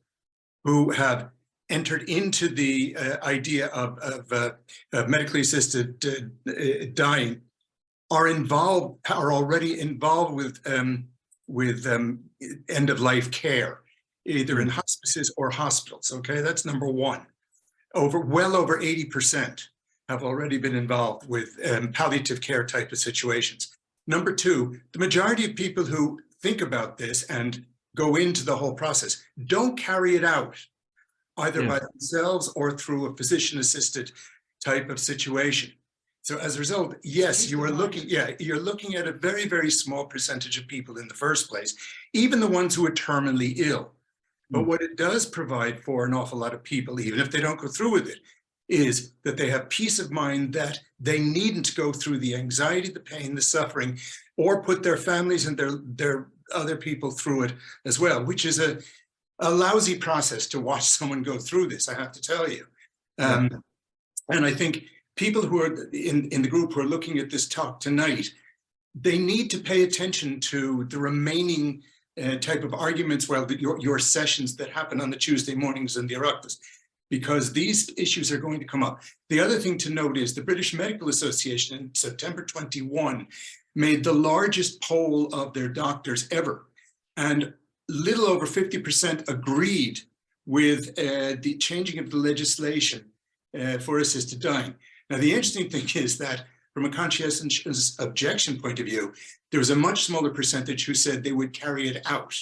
who have entered into the idea of medically assisted dying are already involved with end of life care, either in hospices or hospitals. Okay, that's number one. Well over 80% have already been involved with palliative care type of situations. Number two, the majority of people who think about this and go into the whole process don't carry it out either by themselves or through a physician-assisted type of situation. So as a result, yes, you're looking at a very, very small percentage of people in the first place, even the ones who are terminally ill. But what it does provide for an awful lot of people, even if they don't go through with it, is that they have peace of mind that they needn't go through the anxiety, the pain, the suffering, or put their families and their other people through it as well, which is a lousy process to watch someone go through this, I have to tell you. And I think people who are in the group who are looking at this talk tonight, they need to pay attention to the remaining type of arguments, well, your sessions that happen on the Tuesday mornings in the Oireachtas, because these issues are going to come up. The other thing to note is the British Medical Association in September 21 made the largest poll of their doctors ever, and little over 50% agreed with the changing of the legislation for assisted dying. Now, the interesting thing is that from a conscientious objection point of view, there was a much smaller percentage who said they would carry it out.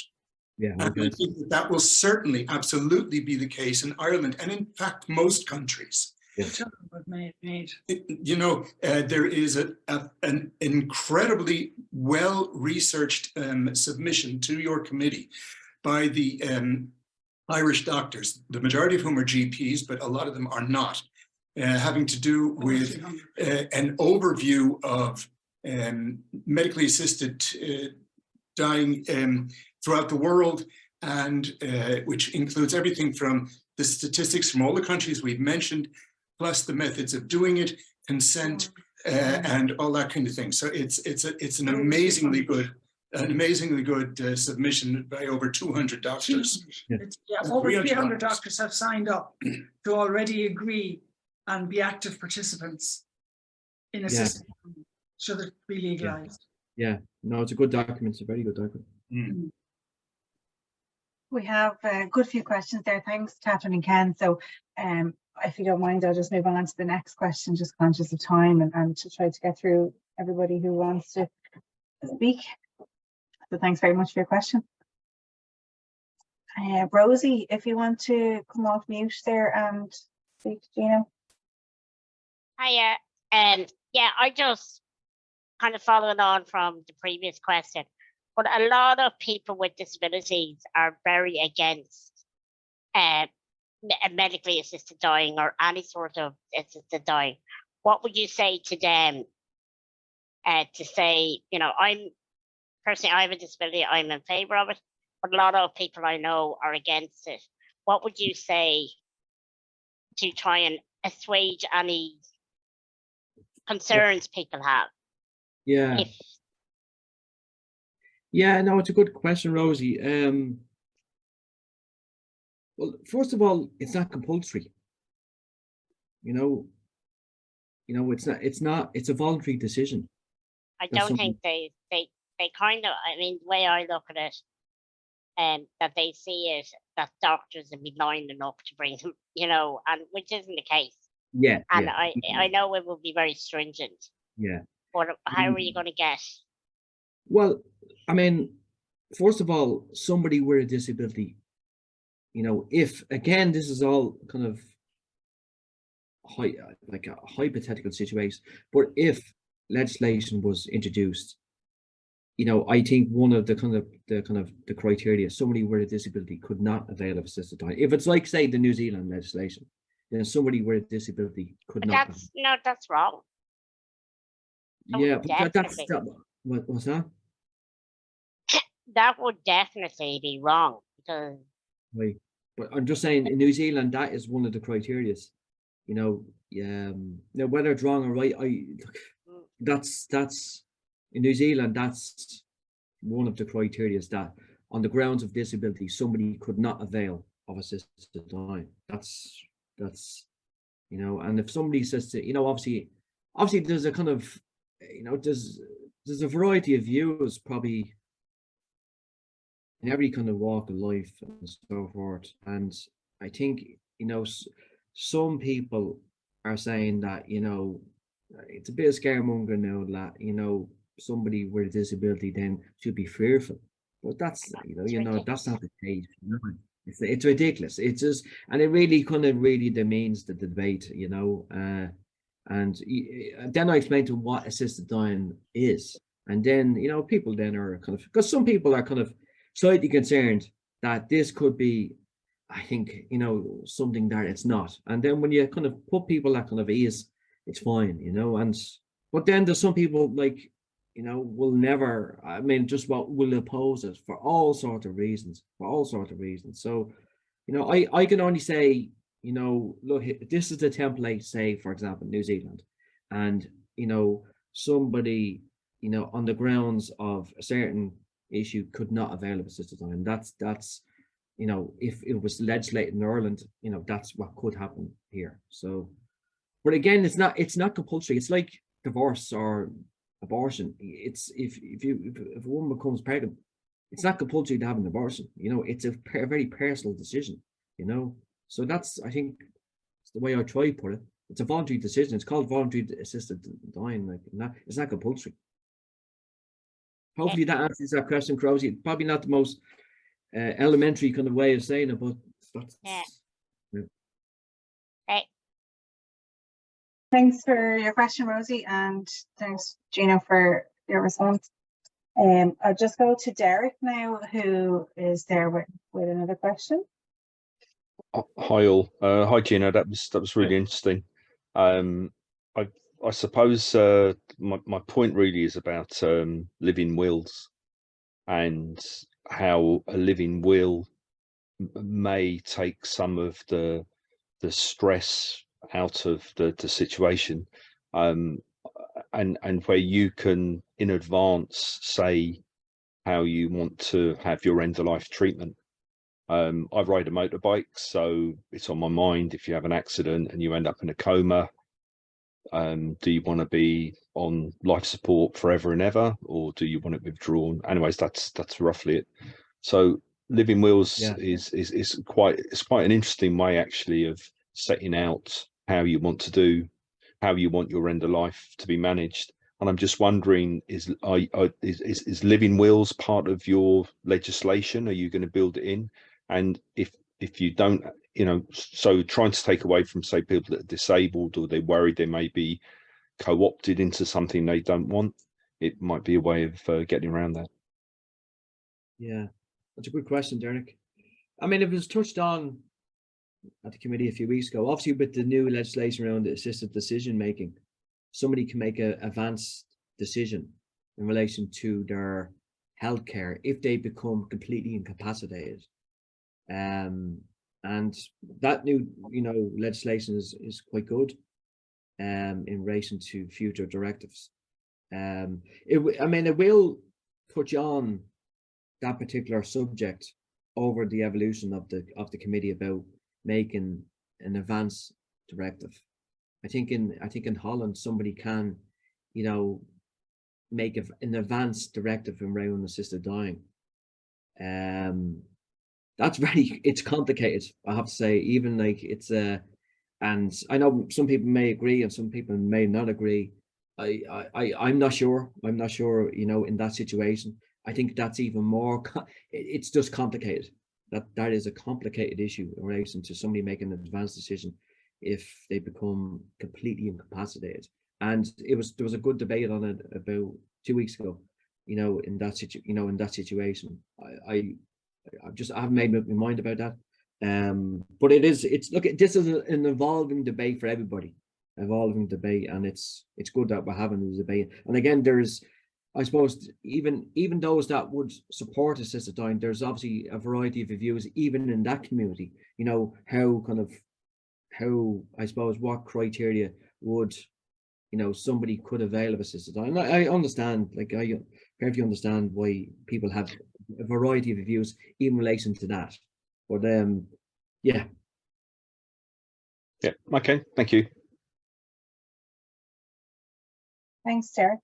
Yeah, and I think that will certainly, absolutely be the case in Ireland, and in fact, most countries. You know, there is an incredibly well-researched submission to your committee by the Irish doctors, the majority of whom are GPs, but a lot of them are not, having to do with an overview of medically assisted dying throughout the world, and which includes everything from the statistics from all the countries we've mentioned, plus the methods of doing it, consent, and all that kind of thing. So it's an amazingly good submission by over 200 doctors. Over 300 doctors have signed up to already agree and be active participants in assisted. So that be legalized. Yeah, no, it's a good document. It's a very good document. We have a good few questions there. Thanks, Catherine and Ken. So if you don't mind, I'll just move on to the next question, just conscious of time and to try to get through everybody who wants to speak. So thanks very much for your question. Rosie, if you want to come off mute there and speak to Gino. Hiya. Yeah, I just kind of following on from the previous question, but a lot of people with disabilities are very against medically assisted dying or any sort of assisted dying. What would you say to them to say, you know, I have a disability, I'm in favor of it, but a lot of people I know are against it. What would you say to try and assuage any concerns people have? Yeah, no, it's a good question, Rosie. Well, first of all, it's not compulsory. You know, it's a voluntary decision. I don't think they kind of, I mean, the way I look at it, that they see it, that doctors would be lining up to bring them, you know, and which isn't the case. Yeah. And I know it will be very stringent. Yeah. But how are you going to get? Well, I mean, first of all, somebody with a disability, you know, if, again, this is all kind of like a hypothetical situation, but if legislation was introduced, you know, I think one of the criteria, somebody with a disability could not avail of assisted dying. If it's like, say, the New Zealand legislation, then somebody with a disability could not. That's wrong. Yeah, but what's that? That would definitely be wrong, because. Right, but I'm just saying, in New Zealand, that is one of the criteria. You know, now whether it's wrong or right, that's in New Zealand, that's one of the criteria, that on the grounds of disability, somebody could not avail of assisted dying. That's you know, and if somebody says to, you know, obviously there's a kind of, you know, there's a variety of views probably in every kind of walk of life and so forth. And I think, you know, some people are saying that, you know, it's a bit of scaremonger now that, you know, somebody with a disability then should be fearful. But that's, you know, that's not the case. You know? It's ridiculous. It's just, and it really kind of really demeans the debate, you know. And then I explained to them what assisted dying is. And then, you know, people then are kind of, because some people are kind of slightly concerned that this could be, I think, you know, something that it's not. And then when you kind of put people at kind of ease, it's fine, you know. And but then there's some people like, you know, will never, I mean, just what will oppose it for all sorts of reasons, So, you know, I can only say, you know, look, this is the template, say, for example, New Zealand, and, you know, somebody, you know, on the grounds of a certain issue could not avail of assisted dying. That's, you know, if it was legislated in Ireland, you know, that's what could happen here. So, but again, it's not compulsory. It's like divorce or abortion. It's if a woman becomes pregnant, it's not compulsory to have an abortion. You know, it's a very personal decision. You know, so that's, I think, it's the way I try to put it. It's a voluntary decision. It's called voluntary assisted dying. Like, it's not compulsory. Hopefully that answers that question, Crozy. Probably not the most elementary kind of way of saying it, but that's, Yeah. Thanks for your question, Rosie, and thanks, Gino, for your response. I'll just go to Derek now, who is there with another question. Hi all. Hi Gino. That was really interesting. I suppose my point really is about living wills and how a living will may take some of the stress out of the situation, and where you can in advance say how you want to have your end of life treatment. I ride a motorbike, so it's on my mind. If you have an accident and you end up in a coma, do you want to be on life support forever and ever, or do you want it withdrawn? Anyways, that's roughly it. So living wills is quite an interesting way actually of setting out how you want your end of life to be managed. And I'm just wondering, is living wills part of your legislation? Are you going to build it in? And if you don't, you know, so trying to take away from, say, people that are disabled, or they're worried they may be co-opted into something they don't want, it might be a way of getting around that. Yeah, that's a good question, Derek. I mean, it was touched on at the committee a few weeks ago. Obviously, with the new legislation around assisted decision making, somebody can make an advanced decision in relation to their healthcare if they become completely incapacitated. And that new, you know, legislation is quite good in relation to future directives. I mean, it will touch on that particular subject over the evolution of the committee about making an advance directive. I think in Holland somebody can, you know, make an advance directive around assisted dying. That's it's complicated, I have to say. Even like it's and I know some people may agree and some people may not agree. I'm not sure. You know, in that situation, I think that's even more. It's just complicated. That is a complicated issue in relation to somebody making an advanced decision if they become completely incapacitated. And there was a good debate on it about 2 weeks ago. You know, in that situation, I haven't made up my mind about that. But this is an evolving debate for everybody, and it's good that we're having this debate. And again, there's, I suppose, even those that would support assisted dying, there's obviously a variety of views even in that community. You know, how I suppose what criteria would, you know, somebody could avail of assisted dying. I understand, like I perfectly understand why people have a variety of views in relation to that. But Yeah. Yeah. Okay. Thank you. Thanks, Sarah.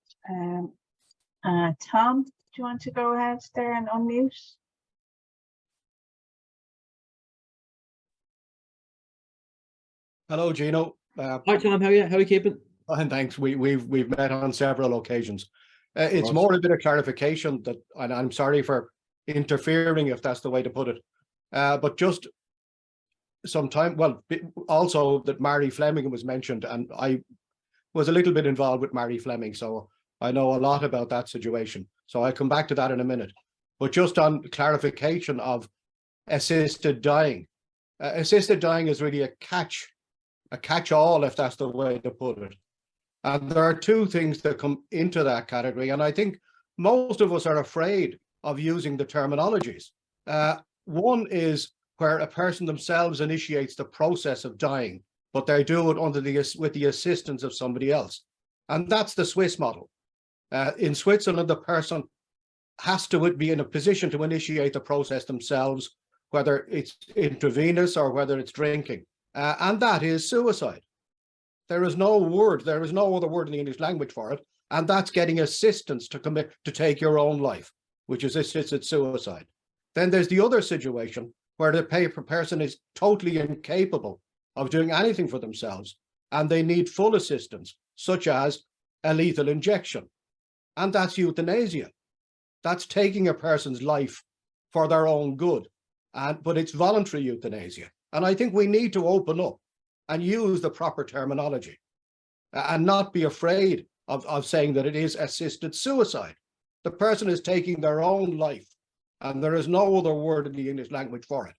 Tom, do you want to go ahead there and unmute? Hello, Gino. Hi, Tom. How are you? How are you keeping? And thanks. We've met on several occasions. It's Right. more a bit of clarification that, and I'm sorry for interfering if that's the way to put it. But just some time, well, also that Mary Fleming was mentioned, and I was a little bit involved with Mary Fleming, so I know a lot about that situation. So I'll come back to that in a minute. But just on clarification of assisted dying. Assisted dying is really a catch-all, if that's the way to put it. And there are two things that come into that category, and I think most of us are afraid of using the terminologies. One is where a person themselves initiates the process of dying, but they do it with the assistance of somebody else. And that's the Swiss model. In Switzerland, the person has to be in a position to initiate the process themselves, whether it's intravenous or whether it's drinking. And that is suicide. There is no other word in the English language for it. And that's getting assistance to take your own life, which is assisted suicide. Then there's the other situation where the person is totally incapable of doing anything for themselves and they need full assistance, such as a lethal injection. And that's euthanasia. That's taking a person's life for their own good. But it's voluntary euthanasia. And I think we need to open up and use the proper terminology and not be afraid of saying that it is assisted suicide. The person is taking their own life, and there is no other word in the English language for it.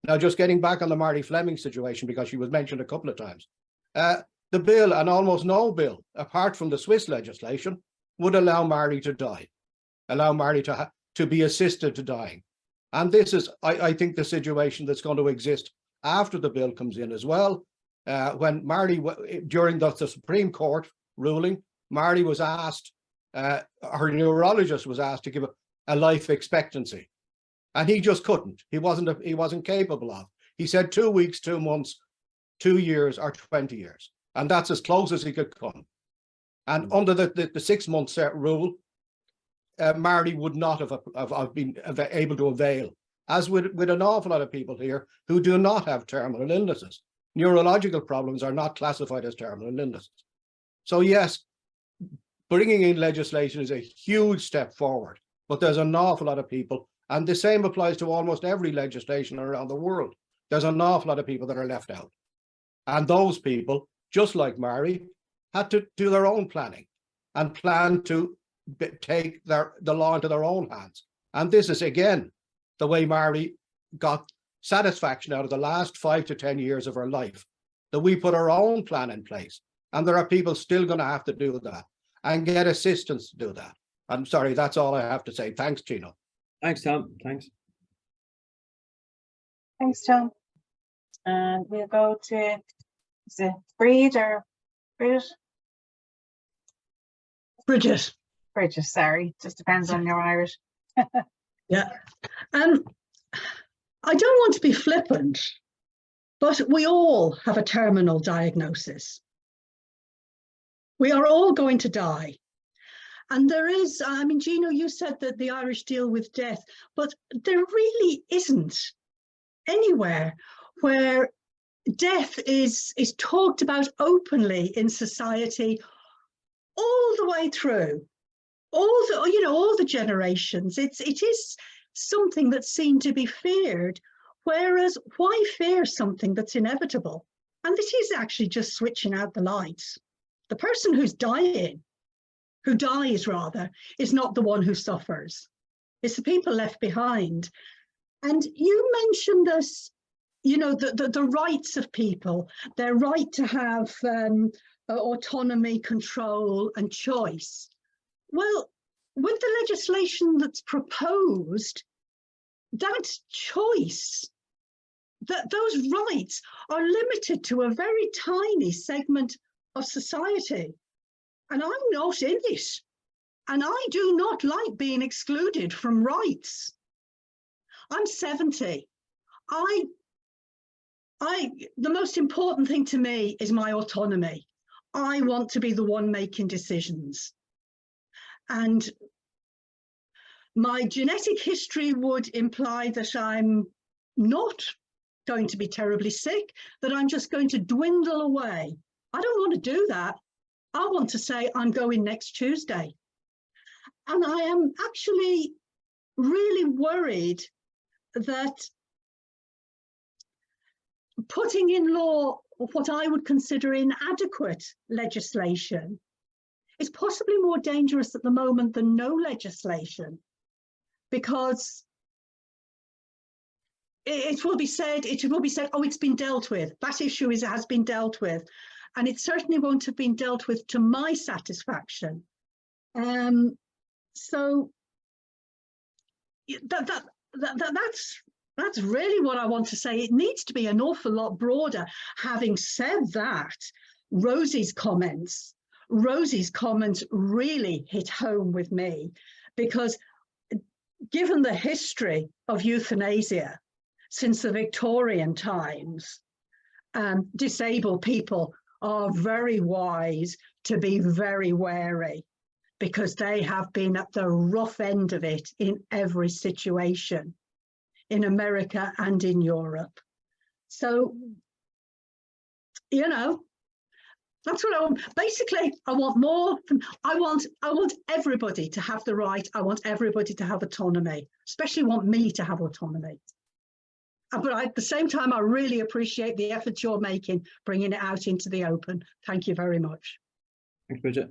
Now, just getting back on the Mary Fleming situation, because she was mentioned a couple of times, the bill, and almost no bill, apart from the Swiss legislation, would allow Mary to die, allow Mary to be assisted to dying. And this is, I think, the situation that's going to exist after the bill comes in as well. When Mary, during the Supreme Court ruling, Mary was asked, her neurologist was asked to give a life expectancy, and he just couldn't. He wasn't capable of. He said 2 weeks, 2 months, 2 years, or 20 years, and that's as close as he could come. And under the 6 months rule, Mary would not have been able to avail, as with an awful lot of people here who do not have terminal illnesses. Neurological problems are not classified as terminal illnesses. So yes, bringing in legislation is a huge step forward, but there's an awful lot of people, and the same applies to almost every legislation around the world. There's an awful lot of people that are left out. And those people, just like Mary, had to do their own planning and plan to take the law into their own hands. And this is, again, the way Mary got satisfaction out of the last 5 to 10 years of her life, that we put our own plan in place. And there are people still going to have to do that and get assistance to do that. I'm sorry, that's all I have to say. Thanks, Gino. Thanks, Tom. Thanks. Thanks, Tom. And we'll go to, is it Breed or Bridget? Bridget. Bridget, sorry. Just depends on your Irish. Yeah. I don't want to be flippant, but we all have a terminal diagnosis. We are all going to die. And there is, I mean, Gino, you said that the Irish deal with death, but there really isn't anywhere where death is talked about openly in society all the way through, all the generations. It is something that's seen to be feared, whereas why fear something that's inevitable? And this is actually just switching out the lights. The person who dies rather, is not the one who suffers. It's the people left behind. And you mentioned this, the rights of people, their right to have autonomy, control, and choice. Well, with the legislation that's proposed, that choice, those rights are limited to a very tiny segment of society. And I'm not in it. And I do not like being excluded from rights. I'm 70. I the most important thing to me is my autonomy. I want to be the one making decisions. And my genetic history would imply that I'm not going to be terribly sick, that I'm just going to dwindle away. I don't want to do that. I want to say I'm going next Tuesday. And I am actually really worried that putting in law what I would consider inadequate legislation is possibly more dangerous at the moment than no legislation, because it will be said, oh, it's been dealt with. That issue has been dealt with. And it certainly won't have been dealt with to my satisfaction. So that's really what I want to say. It needs to be an awful lot broader. Having said that, Rosie's comments really hit home with me, because given the history of euthanasia since the Victorian times, disabled people are very wise to be very wary, because they have been at the rough end of it in every situation in America and in Europe. So, you know, that's what I want. Basically, I want more. I want everybody to have the right. I want everybody to have autonomy, especially want me to have autonomy. But at the same time, I really appreciate the effort you're making, bringing it out into the open. Thank you very much. Thanks, Bridget.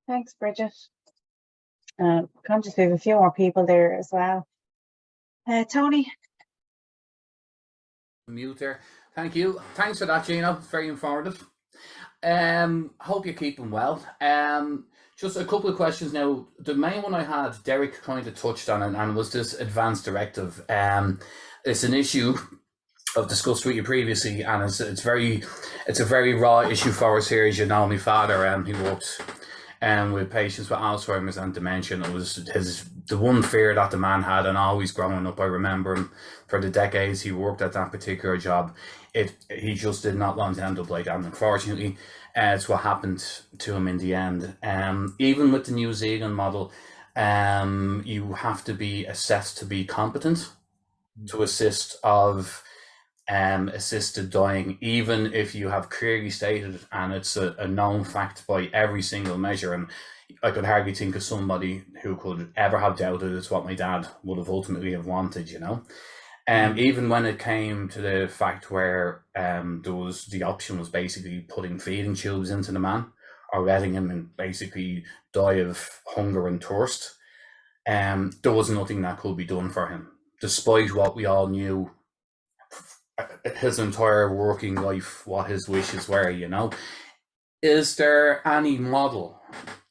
Thanks, Bridget. Conscious we have a few more people there as well. Tony. Mute there. Thank you. Thanks for that, Gino. It's very informative. Hope you're keeping well. Just a couple of questions now. The main one I had, Derek kind of touched on it, and was this advanced directive. It's an issue I've discussed with you previously, and it's a very raw issue for us here. As you know, my father, he worked with patients with Alzheimer's and dementia. It was the one fear that the man had, and always growing up, I remember him for the decades he worked at that particular job. He just did not want to end up like that. And unfortunately, it's what happened to him in the end. Even with the New Zealand model, you have to be assessed to be competent to assist of assisted dying, even if you have clearly stated, and it's a known fact by every single measure. And I could hardly think of somebody who could ever have doubted it's what my dad would have ultimately have wanted, you know. Even when it came to the fact where the option was basically putting feeding tubes into the man, or letting him basically die of hunger and thirst, there was nothing that could be done for him, despite what we all knew his entire working life, what his wishes were, you know. Is there any model?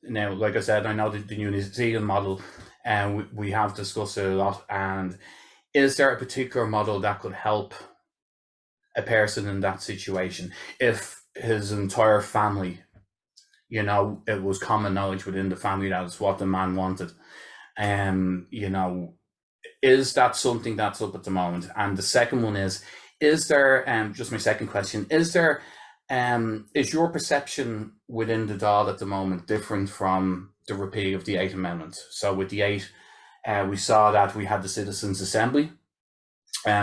Now, like I said, I know the New Zealand model, and we have discussed it a lot, and is there a particular model that could help a person in that situation if his entire family, you know, it was common knowledge within the family that is what the man wanted? You know, is that something that's up at the moment? And the second one is there, just my second question, is your perception within the Dáil at the moment different from the repeal of the 8th Amendment? So with the 8, we saw that we had the Citizens' Assembly,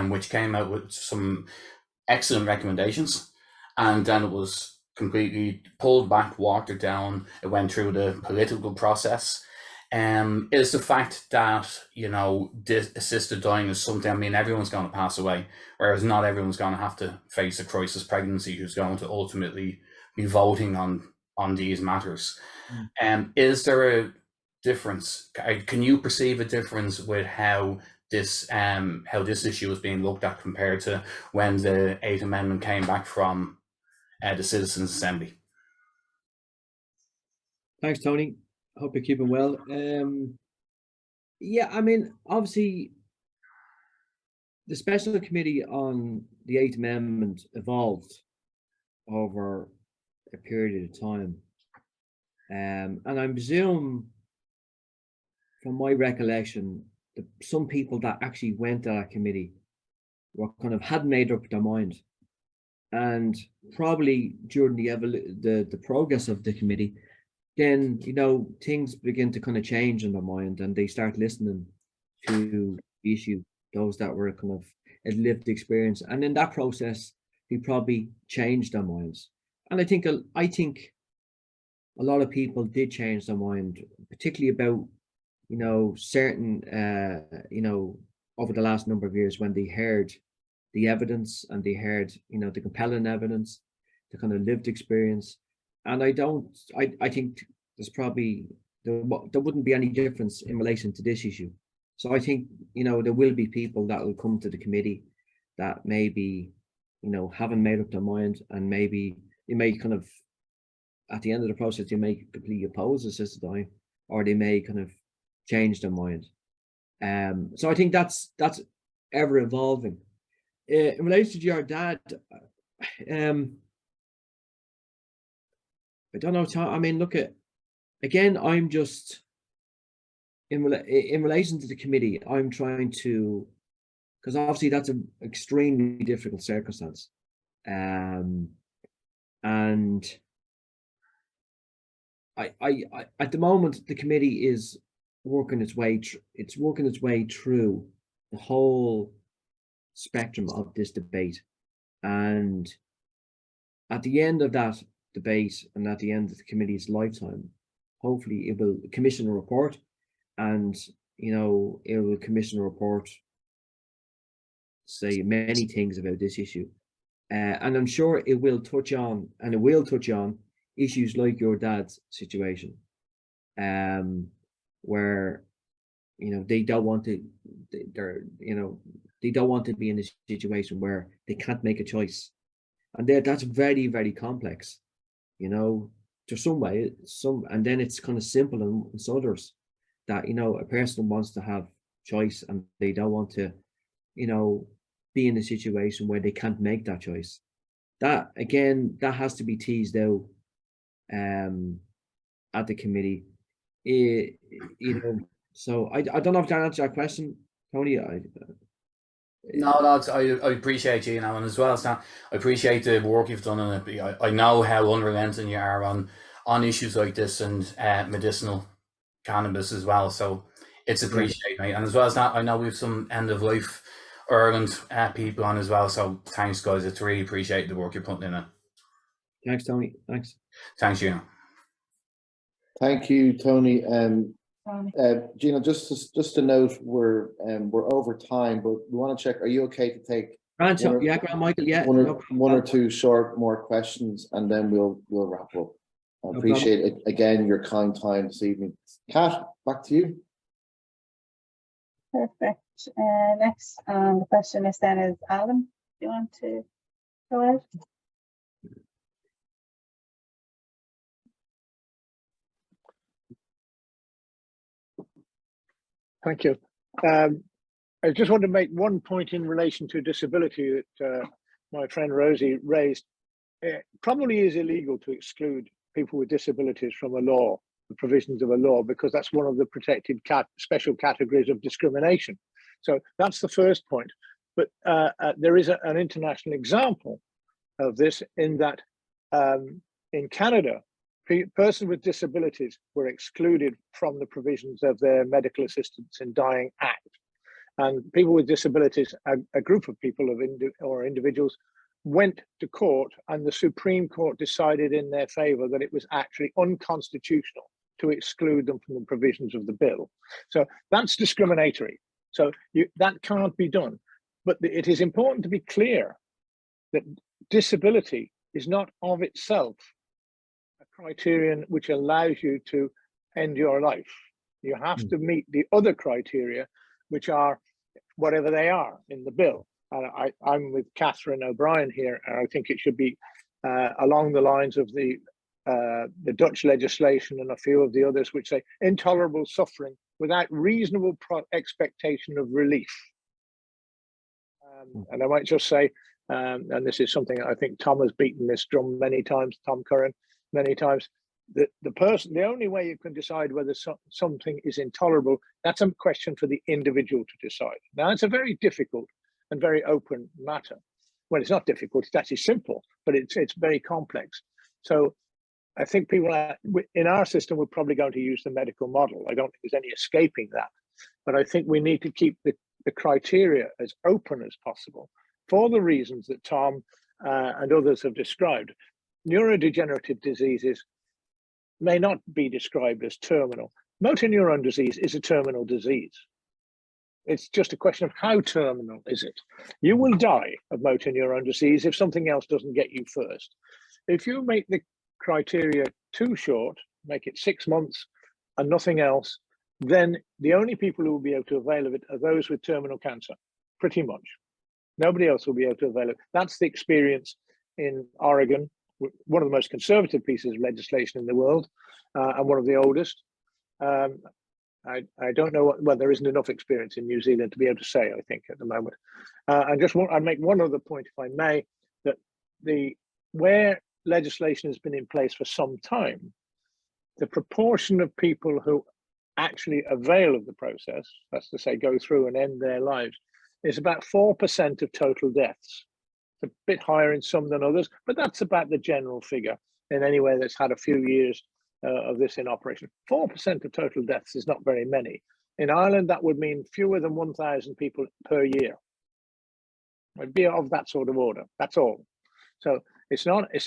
which came out with some excellent recommendations, and then it was completely pulled back, watered down. It went through the political process. Is the fact that, you know, assisted dying is something, I mean, everyone's going to pass away, whereas not everyone's going to have to face a crisis pregnancy who's going to ultimately be voting on these matters. Is there a difference? Can you perceive a difference with how this issue is being looked at compared to when the 8th Amendment came back from the Citizens' Assembly? Thanks, Tony. Hope you're keeping well. Yeah, I mean, obviously, the Special Committee on the 8th Amendment evolved over a period of time. And I presume, from my recollection, some people that actually went to that committee were kind of had made up their mind, and probably during the progress of the committee, then things begin to kind of change in their mind, and they start listening to the issue, those that were kind of a lived experience, and in that process, they probably changed their minds. And I think a lot of people did change their mind, particularly about certain over the last number of years, when they heard the evidence and they heard the compelling evidence, the kind of lived experience. And I think there's probably there wouldn't be any difference in relation to this issue. So I think there will be people that will come to the committee that maybe haven't made up their mind, and maybe they may kind of at the end of the process they may completely oppose assisted dying, or they may kind of change their mind. So I think that's ever evolving. In relation to your dad, I don't know, Tom. I mean, look at again. I'm just in relation to the committee. I'm trying to, because obviously that's an extremely difficult circumstance, and I at the moment the committee is working its way. It's working its way through the whole spectrum of this debate, and at the end of that debate and at the end of the committee's lifetime, hopefully it will commission a report, and it will commission a report say many things about this issue, and I'm sure it will touch on issues like your dad's situation, where they don't want to they don't want to be in a situation where they can't make a choice, and that's very, very complex. There's some way, and then it's kind of simple in others that a person wants to have choice and they don't want to be in a situation where they can't make that choice. That again, that has to be teased out at the committee. So I don't know if that answers that question, Tony. No, lads, I appreciate you, and as well as that, I appreciate the work you've done on it. I know how unrelenting you are on issues like this and medicinal cannabis as well. So it's appreciated, mate. And as well as that, I know we have some end of life Ireland people on as well. So thanks, guys. It's really appreciate the work you're putting in it. Thanks, Tony. Thanks, Gino. Thank you, Tony. Gino, just to note, we're over time, but we want to check. Are you okay to take Michael? one or two short more questions, and then we'll wrap up. I appreciate it again, your kind time this evening. Kat, back to you. Perfect. Next the question is Alan. Do you want to go ahead? Thank you. I just want to make one point in relation to disability that my friend Rosie raised. It probably is illegal to exclude people with disabilities from a law, the provisions of a law, because that's one of the protected special categories of discrimination. So that's the first point. But there is an international example of this in that in Canada, persons with disabilities were excluded from the provisions of their Medical Assistance in Dying Act. And people with disabilities, a group of people or individuals, went to court, and the Supreme Court decided in their favor that it was actually unconstitutional to exclude them from the provisions of the bill. So that's discriminatory. So that can't be done. But it is important to be clear that disability is not of itself a criterion which allows you to end your life. You have to meet the other criteria, which are whatever they are in the bill. And I'm with Catherine O'Brien here, and I think it should be along the lines of the Dutch legislation and a few of the others, which say intolerable suffering without reasonable expectation of relief. And I might just say, and this is something I think Tom has beaten this drum many times, Tom Curran, many times, that the only way you can decide whether something is intolerable, that's a question for the individual to decide. Now, it's a very difficult and very open matter. Well, it's not difficult, it's actually simple, but it's very complex. So I think people in our system, we're probably going to use the medical model. I don't think there's any escaping that. But I think we need to keep the criteria as open as possible for the reasons that Tom and others have described. Neurodegenerative diseases may not be described as terminal. Motor neuron disease is a terminal disease. It's just a question of how terminal is it. You will die of motor neuron disease if something else doesn't get you first. If you make the criteria too short, make it 6 months and nothing else, then the only people who will be able to avail of it are those with terminal cancer, pretty much. Nobody else will be able to avail of it. That's the experience in Oregon, one of the most conservative pieces of legislation in the world, and one of the oldest. I don't know well, there isn't enough experience in New Zealand to be able to say, I think, at the moment. I'd make one other point, if I may, that where legislation has been in place for some time, the proportion of people who actually avail of the process, that's to say, go through and end their lives, is about 4% of total deaths. It's a bit higher in some than others, but that's about the general figure in anywhere that's had a few years of this in operation. 4% of total deaths is not very many. In Ireland, that would mean fewer than 1,000 people per year. It'd be of that sort of order, that's all. So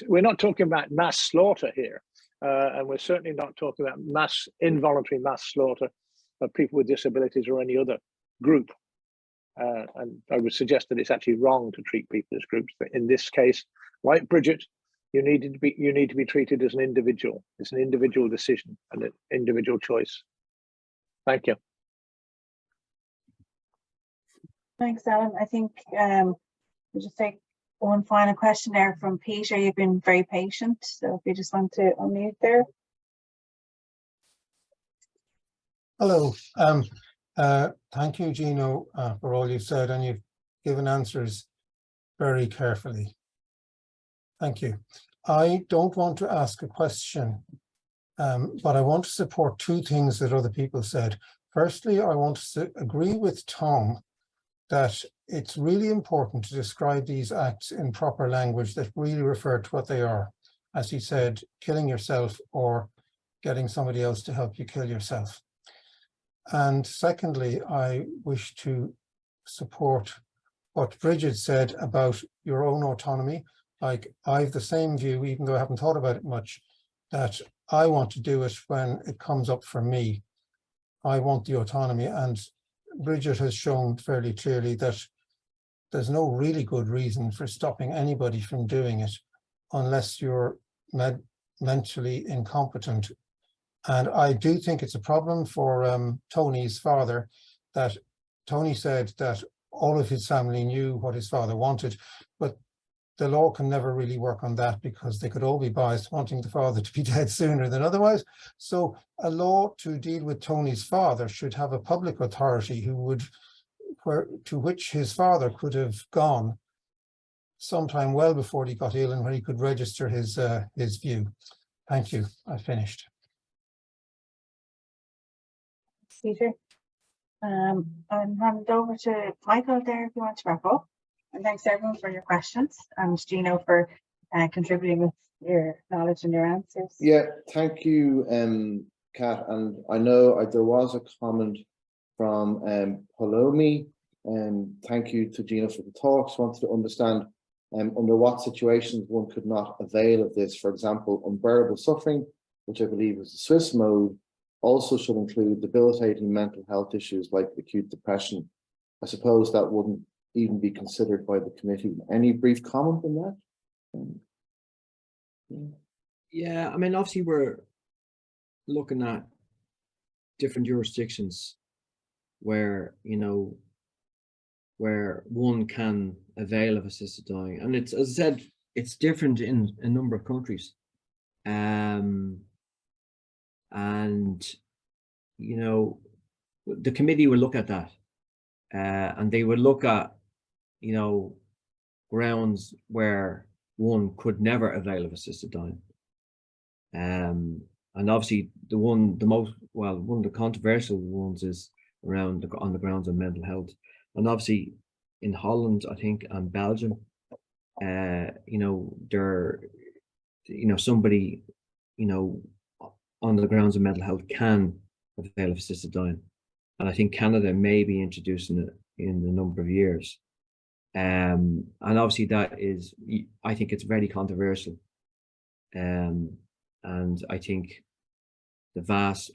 we're not talking about mass slaughter here, and we're certainly not talking about involuntary mass slaughter of people with disabilities or any other group. And I would suggest that it's actually wrong to treat people as groups. But in this case, like Bridget, you need to be treated as an individual. It's an individual decision and an individual choice. Thank you. Thanks, Alan. I think we'll just take one final question there from Peter. You've been very patient, so if you just want to unmute there. Hello. Thank you, Gino, for all you've said, and you've given answers very carefully. Thank you. I don't want to ask a question, but I want to support two things that other people said. Firstly, I want to agree with Tom that it's really important to describe these acts in proper language that really refer to what they are. As he said, killing yourself or getting somebody else to help you kill yourself. And secondly, I wish to support what Bridget said about your own autonomy. Like, I have the same view, even though I haven't thought about it much, that I want to do it when it comes up for me. I want the autonomy, and Bridget has shown fairly clearly that there's no really good reason for stopping anybody from doing it unless you're mentally incompetent. And I do think it's a problem for Tony's father, that Tony said that all of his family knew what his father wanted, but the law can never really work on that because they could all be biased, wanting the father to be dead sooner than otherwise. So a law to deal with Tony's father should have a public authority to which his father could have gone sometime well before he got ill and where he could register his view. Thank you. I finished. Peter. I'll hand it over to Michael there if you want to wrap up. And thanks everyone for your questions, and Gino for contributing with your knowledge and your answers. Yeah, thank you, Kat. And I know there was a comment from Palomi, and thank you to Gino for the talks. Wanted to understand under what situations one could not avail of this. For example, unbearable suffering, which I believe is the Swiss mode, also should include debilitating mental health issues like acute depression. I suppose that wouldn't even be considered by the committee. Any brief comment on that? Yeah, I mean, obviously we're looking at different jurisdictions where, you know, where one can avail of assisted dying. And it's, as I said, it's different in a number of countries. And, you know, the committee will look at that. And they would look at, you know, grounds where one could never avail of assisted dying. And obviously one of the controversial ones is around on the grounds of mental health. And obviously in Holland, I think, and Belgium, you know, there, you know, somebody, you know, on the grounds of mental health can avail of assisted dying. And I think Canada may be introducing it in a number of years. And obviously that is, I think it's very controversial. And I think the vast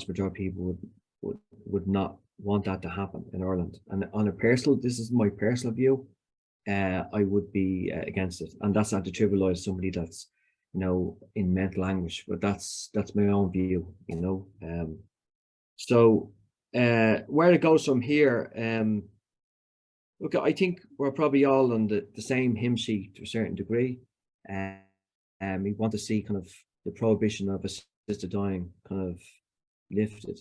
majority of people would not want that to happen in Ireland. And on a personal, this is my personal view, I would be against it. And that's not to trivialize somebody that's, you know, in mental anguish, but that's my own view, you know. So where it goes from here, look, I think we're probably all on the same hymn sheet to a certain degree. We want to see kind of the prohibition of assisted dying kind of lifted.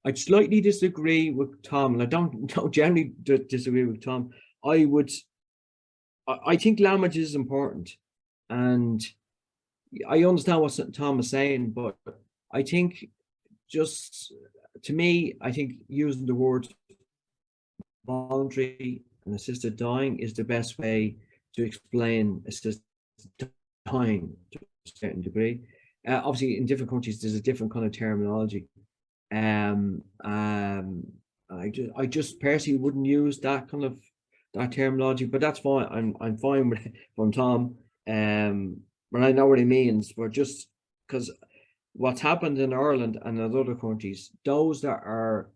I slightly disagree with Tom, and I don't generally disagree with Tom. I think language is important, and I understand what Tom is saying, but I think just, to me, I think using the word voluntary and assisted dying is the best way to explain assisted dying to a certain degree. Obviously, in different countries, there's a different kind of terminology. I just personally wouldn't use that kind of terminology, but that's fine. I'm fine with it from Tom. But I know what he means. But just because what's happened in Ireland and in other countries, those that are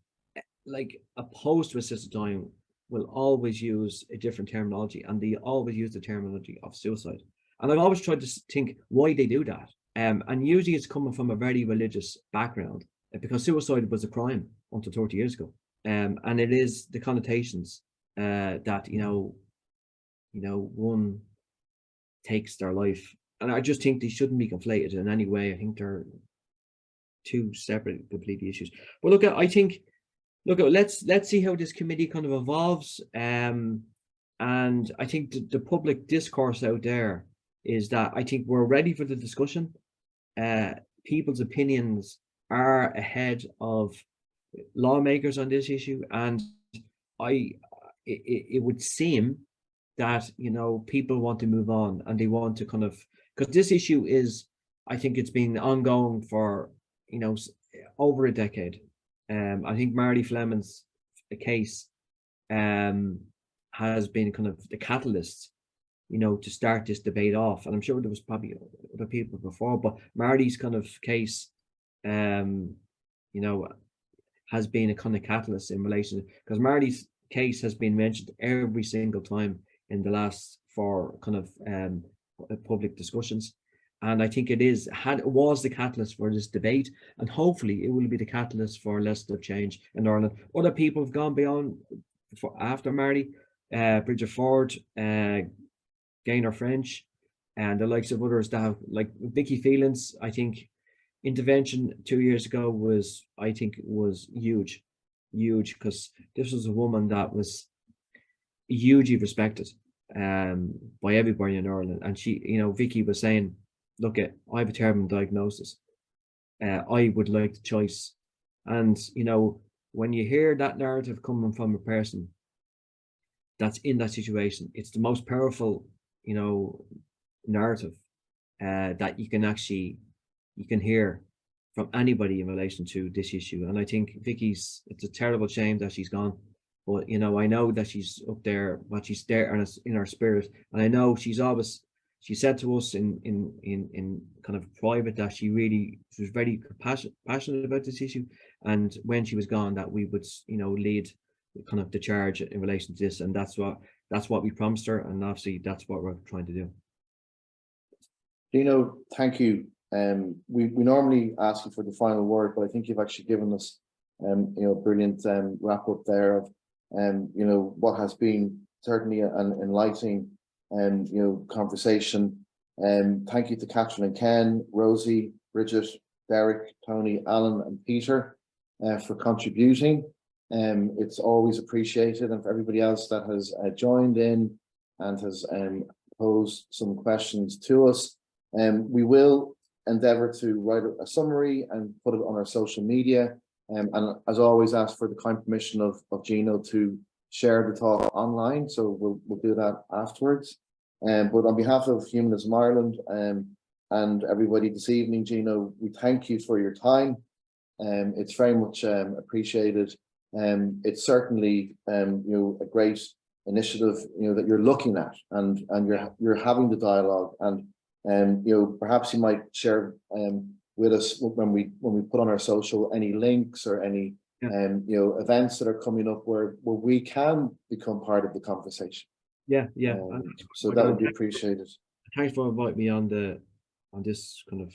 like opposed to assisted dying will always use a different terminology, and they always use the terminology of suicide. And I've always tried to think why they do that. And usually it's coming from a very religious background, because suicide was a crime until 30 years ago. And it is the connotations that, you know, one takes their life. And I just think they shouldn't be conflated in any way. I think they're two separate completely issues. But look, I think, look, let's see how this committee kind of evolves. And I think the public discourse out there is that I think we're ready for the discussion. People's opinions are ahead of lawmakers on this issue, and it would seem that, you know, people want to move on, and they want to kind of, because this issue is, I think it's been ongoing for, you know, over a decade. I think Marty Fleming's case has been kind of the catalyst, you know, to start this debate off. And I'm sure there was probably other people before, but Marty's kind of case, you know, has been a kind of catalyst in relation, because Marty's case has been mentioned every single time in the last 4 kind of public discussions. And I think it was the catalyst for this debate, and hopefully it will be the catalyst for legislative change in Ireland. Other people have gone beyond after Marty, Bridget Ford, Gaynor French, and the likes of others that have, like Vicky Phelans. I think intervention 2 years ago was huge, because this was a woman that was hugely respected by everybody in Ireland. And she, you know, Vicky was saying, look, I have a terminal diagnosis. I would like the choice. And, you know, when you hear that narrative coming from a person that's in that situation, it's the most powerful, you know, narrative that you can hear from anybody in relation to this issue. And I think Vicky's, it's a terrible shame that she's gone. But, you know, I know that she's up there, but she's there in our spirit. And I know she said to us in kind of private that she was very passionate about this issue. And when she was gone, that we would, you know, lead kind of the charge in relation to this. And that's what we promised her. And obviously that's what we're trying to do. Gino, thank you. We normally ask you for the final word, but I think you've actually given us, you know, brilliant wrap up there of, you know, what has been certainly an enlightening, you know, conversation. Thank you to Catherine and Ken, Rosie, Bridget, Derek, Tony, Alan, and Peter for contributing. It's always appreciated, and for everybody else that has joined in and has posed some questions to us. We will endeavour to write a summary and put it on our social media, and as always, ask for the kind permission of Gino to share the talk online, so we'll do that afterwards. But on behalf of Humanism Ireland and everybody this evening, Gino, we thank you for your time. It's very much appreciated. It's certainly a great initiative that you're looking at, and you're having the dialogue, and perhaps you might share with us when we put on our social any links or any events that are coming up where we can become part of the conversation. So that would be appreciated. Thanks for inviting me on this kind of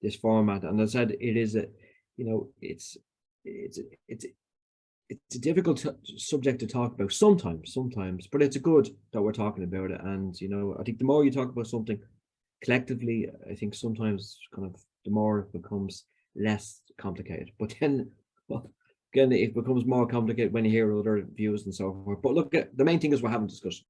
this format. And as I said, it is it's a difficult subject to talk about sometimes, but it's good that we're talking about it. And I think the more you talk about something collectively, I think sometimes kind of the more it becomes less complicated. But then, well, again, it becomes more complicated when you hear other views and so forth. But look, the main thing is we're having discussion.